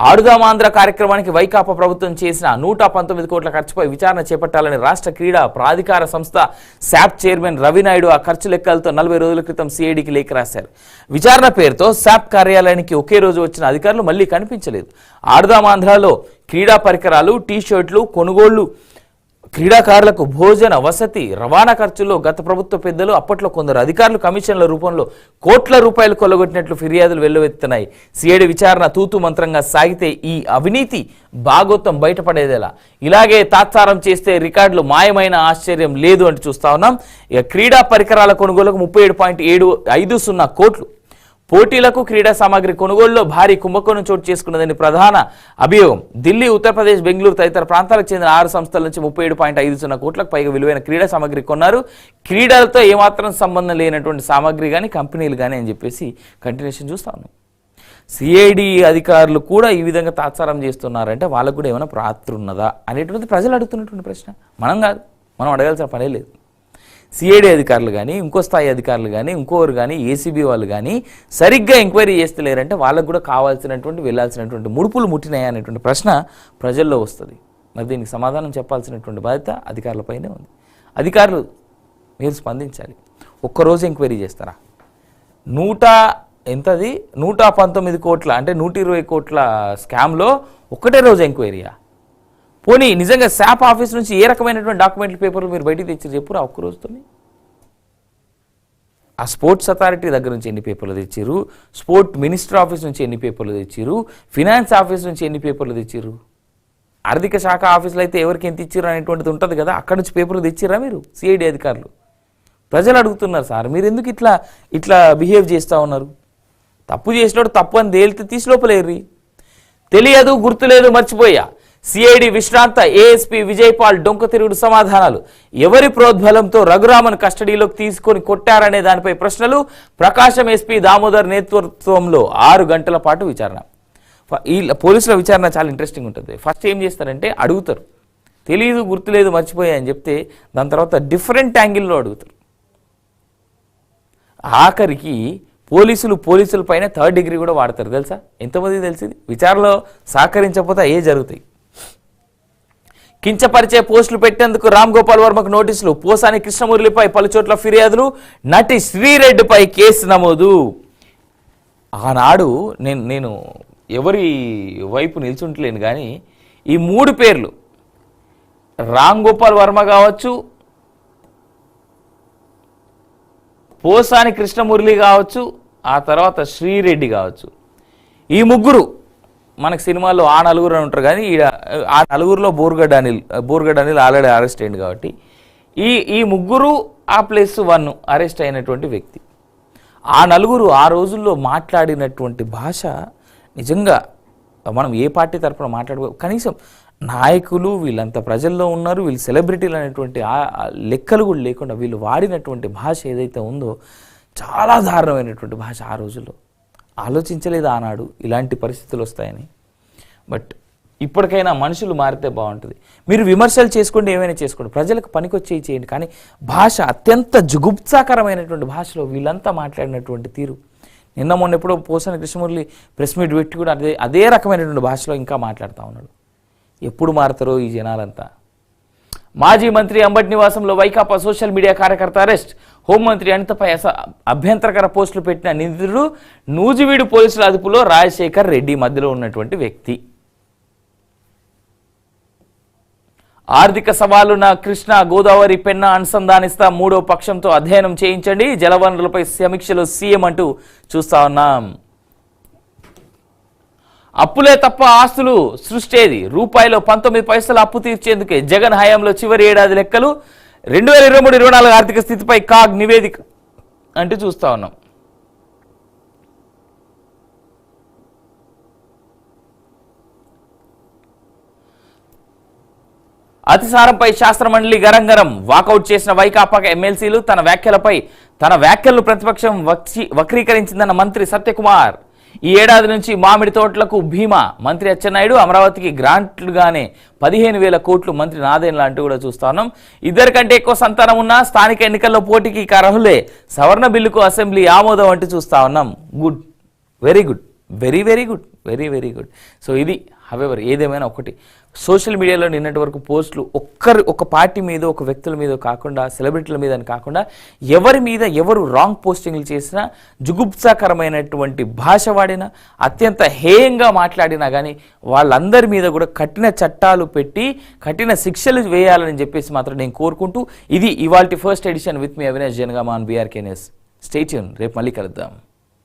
ఆడుదాం ఆంధ్ర కార్యక్రమానికి వైకాపా ప్రభుత్వం చేసిన 119 కోట్ల ఖర్చుపై విచారణ చేపట్టాలని రాష్ట్ర క్రీడా ప్రాధికార సంస్థ శాప్ చైర్మన్ రవినాయుడు ఆ ఖర్చు లెక్కలతో 40 రోజుల క్రితం సిఐడికి లేఖ రాశారు. విచారణ పేరుతో శాప్ కార్యాలయానికి ఒకే రోజు వచ్చిన అధికారులు మళ్ళీ కనిపించలేదు. ఆడుదాం ఆంధ్రలో క్రీడా పరికరాలు, టీ-షర్ట్లు కొనుగోళ్లు, క్రీడాకారులకు భోజన వసతి, రవాణా ఖర్చుల్లో గత ప్రభుత్వ పెద్దలు, అప్పట్లో కొందరు అధికారులు కమిషన్ల రూపంలో కోట్ల రూపాయలు కొల్లగొట్టినట్లు ఫిర్యాదులు వెల్లువెత్తున్నాయి. సిఐడి విచారణ తూతు మంత్రంగా సాగితే ఈ అవినీతి భాగోతం బయటపడేదేలా? ఇలాగే తాత్సారం చేస్తే రికార్డులు మాయమైన ఆశ్చర్యం లేదు అంటూ చూస్తా ఉన్నాం. ఇక క్రీడా పరికరాల కొనుగోలుకు 37.750 కోట్లు, పోటీలకు క్రీడా సామాగ్రి కొనుగోలులో భారీ కుంభకోణం చోటు చేసుకున్నదని ప్రధాన అభియోగం. ఢిల్లీ, ఉత్తరప్రదేశ్, బెంగళూరు తదితర ప్రాంతాలకు చెందిన 6 సంస్థల నుంచి 37.50 కోట్లకు పైగా విలువైన క్రీడా సామాగ్రి కొన్నారు. క్రీడలతో ఏమాత్రం సంబంధం లేనటువంటి సామాగ్రి కానీ కంపెనీలు కానీ అని చెప్పేసి కంటిన్యూషన్ చూస్తా ఉన్నాం. సిఐడి అధికారులు కూడా ఈ విధంగా తాత్సారం చేస్తున్నారంటే వాళ్ళకు కూడా ఏమైనా ప్రాప్తి ఉన్నదా అనేటువంటిది ప్రజలు అడుగుతున్నటువంటి ప్రశ్న, మనం కాదు, మనం అడగాల్సిన పనే లేదు. సిఐడి అధికారులు కానీ, ఇంకో స్థాయి అధికారులు కానీ, ఇంకోరు కానీ, ఏసీబీ వాళ్ళు కానీ సరిగ్గా ఎంక్వైరీ చేస్తలేరంటే వాళ్ళకు కూడా కావాల్సినటువంటి వెళ్ళాల్సినటువంటి ముడుపులు ముట్టినాయా అనేటువంటి ప్రశ్న ప్రజల్లో వస్తుంది. మరి దీనికి సమాధానం చెప్పాల్సినటువంటి బాధ్యత అధికారులపైనే ఉంది. అధికారులు మీరు స్పందించాలి. ఒక్కరోజు ఎంక్వైరీ చేస్తారా? 119 కోట్ల అంటే 120 కోట్ల స్కామ్లో ఒకటే రోజు ఎంక్వైరీయా? పోనీ నిజంగా శాప్ ఆఫీస్ నుంచి ఏ రకమైనటువంటి డాక్యుమెంట్లు, పేపర్లు మీరు బయటికి తెచ్చారు చెప్పురా ఒక్క రోజుతో? ఆ స్పోర్ట్స్ అథారిటీ దగ్గర నుంచి ఎన్ని పేపర్లు తెచ్చారు? స్పోర్ట్ మినిస్టర్ ఆఫీస్ నుంచి ఎన్ని పేపర్లు తెచ్చారు? ఫినాన్స్ ఆఫీస్ నుంచి ఎన్ని పేపర్లు తెచ్చారు? ఆర్థిక శాఖ ఆఫీసులో అయితే ఎవరికి ఎంత ఇచ్చారు అనేటువంటిది ఉంటుంది కదా, అక్కడ నుంచి పేపర్లు తెచ్చిరా మీరు సిఐడి అధికారులు? ప్రజలు అడుగుతున్నారు, సార్ మీరు ఎందుకు ఇట్లా బిహేవ్ చేస్తూ ఉన్నారు? తప్పు చేసినప్పుడు తప్పు అని తేలితే తీసి లోపలేర్రి. తెలియదు, గుర్తులేదు, మర్చిపోయా. సిఐడి విశ్రాంత ఏఎస్పీ విజయపాల్ డొంక తిరుగుడు సమాధానాలు. ఎవరి ప్రోద్బలంతో రఘురామన్ కస్టడీలోకి తీసుకొని కొట్టారనే దానిపై ప్రశ్నలు. ప్రకాశం ఎస్పీ దామోదర్ నేతృత్వంలో 6 గంటల పాటు విచారణ. ఈ పోలీసుల విచారణ చాలా ఇంట్రెస్టింగ్ ఉంటుంది. ఫస్ట్ ఏం చేస్తారంటే అడుగుతారు, తెలియదు, గుర్తులేదు, మర్చిపోయా అని చెప్తే దాని తర్వాత డిఫరెంట్ యాంగిల్లో అడుగుతారు. ఆఖరికి పోలీసుల పైన 3rd డిగ్రీ కూడా వాడతారు. తెలుసా ఎంతమంది తెలిసింది? విచారణలో సహకరించకపోతే ఏ జరుగుతాయి. కించపరిచే పోస్టులు పెట్టేందుకు రామ్ గోపాల్ వర్మకు నోటీసులు, పోసాని కృష్ణమురళిపై పలుచోట్ల ఫిర్యాదులు, నటి శ్రీరెడ్డిపై కేసు నమోదు. ఆనాడు నేను ఎవరి వైపు నిల్చుంటలేను కానీ ఈ 3 పేర్లు రామ్ గోపాల్ వర్మ కావచ్చు, పోసాని కృష్ణమురళి కావచ్చు, ఆ తర్వాత శ్రీరెడ్డి కావచ్చు, ఈ 3 మనకు సినిమాల్లో ఆ 4 అని ఉంటారు కానీ ఆ 4లో బోర్గడ్ అనిల్ ఆల్రెడీ అరెస్ట్ అయింది కాబట్టి ఈ 3 ఆ +1 అరెస్ట్ అయినటువంటి వ్యక్తి. ఆ 4 ఆ రోజుల్లో మాట్లాడినటువంటి భాష నిజంగా మనం ఏ పార్టీ తరఫున కనీసం నాయకులు వీళ్ళంతా ప్రజల్లో ఉన్నారు, వీళ్ళు సెలబ్రిటీలు అనేటువంటి లెక్కలు కూడా లేకుండా వీళ్ళు వాడినటువంటి భాష ఏదైతే ఉందో చాలా దారుణమైనటువంటి భాష. ఆ రోజుల్లో ఆలోచించలేదు ఆనాడు ఇలాంటి పరిస్థితులు వస్తాయని. బట్ ఇప్పటికైనా మనుషులు మారితే బాగుంటుంది. మీరు విమర్శలు చేసుకోండి, ఏమైనా చేసుకోండి, ప్రజలకు పనికొచ్చేవి చేయండి, కానీ భాష అత్యంత జుగుప్సాకరమైనటువంటి భాషలో వీళ్ళంతా మాట్లాడినటువంటి తీరు. నిన్న మొన్న ఎప్పుడో పోసాని కృష్ణమురళి ప్రెస్ మీట్ పెట్టి కూడా అదే రకమైనటువంటి భాషలో ఇంకా మాట్లాడుతూ ఉన్నాడు. ఎప్పుడు మారుతారో ఈ జనాలంతా. మాజీ మంత్రి అంబటి నివాసంలో వైకాపా సోషల్ మీడియా కార్యకర్త అరెస్ట్. హోంమంత్రి అనితపై అభ్యంతరకర పోస్టులు పెట్టిన నిందితుడు నూజివీడు పోలీసుల అదుపులో రాజశేఖర్ రెడ్డి మధ్యలో ఉన్నటువంటి వ్యక్తి. ఆర్థిక సవాలున కృష్ణా గోదావరి పెన్నా అనుసంధానిస్తా 3వ పక్షంతో అధ్యయనం చేయించండి, జలవనరులపై సమీక్షలో సీఎం అంటూ చూస్తా ఉన్నాం. అప్పులే తప్ప ఆస్తులు సృష్టేది, రూపాయిలో 19 పైసలు అప్పు తీర్చేందుకే జగన్ హయాంలో చివరి ఏడాది లెక్కలు, 2023-24 ఆర్థిక స్థితిపై కాగ్ నివేదిక అంటూ చూస్తా ఉన్నాం. అతిసారంపై శాస్త్రమండలి గరంగరం, వాకౌట్ చేసిన వైకాపా ఎమ్మెల్సీలు, తన వ్యాఖ్యలను ప్రతిపక్షం వక్రీకరించిందన్న మంత్రి సత్యకుమార్. ఈ ఏడాది నుంచి మామిడి తోటలకు భీమా, మంత్రి అచ్చెన్నాయుడు. అమరావతికి గ్రాంట్లుగానే 15,000 కోట్లు మంత్రి నాదేన్ల అంటూ కూడా చూస్తా ఉన్నాం. 2 కంటే ఎక్కువ సంతానం ఉన్న స్థానిక ఎన్నికల్లో పోటీకి అర్హులే, సవరణ బిల్లుకు అసెంబ్లీ ఆమోదం అంటూ చూస్తా ఉన్నాం. Good, very good, very very good, very very good. So ఇది హవెవర్ ఏదేమైనా ఒకటి, సోషల్ మీడియాలో నిన్నటి వరకు పోస్టులు ఒక పార్టీ మీద ఒక వ్యక్తుల మీద కాకుండా, సెలబ్రిటీల మీద అని కాకుండా ఎవరి మీద ఎవరు రాంగ్ పోస్టింగ్లు చేసినా, జుగుప్సాకరమైనటువంటి భాష వాడినా, అత్యంత హేయంగా మాట్లాడినా కానీ వాళ్ళందరి మీద కూడా కఠిన చట్టాలు పెట్టి కఠిన శిక్షలు వేయాలని చెప్పేసి మాత్రం నేను కోరుకుంటూ, ఇది ఇవాల్టి first edition with me Avinash Janagama on BRK news. Stay tune, రేపు మళ్ళీ కలుద్దాం.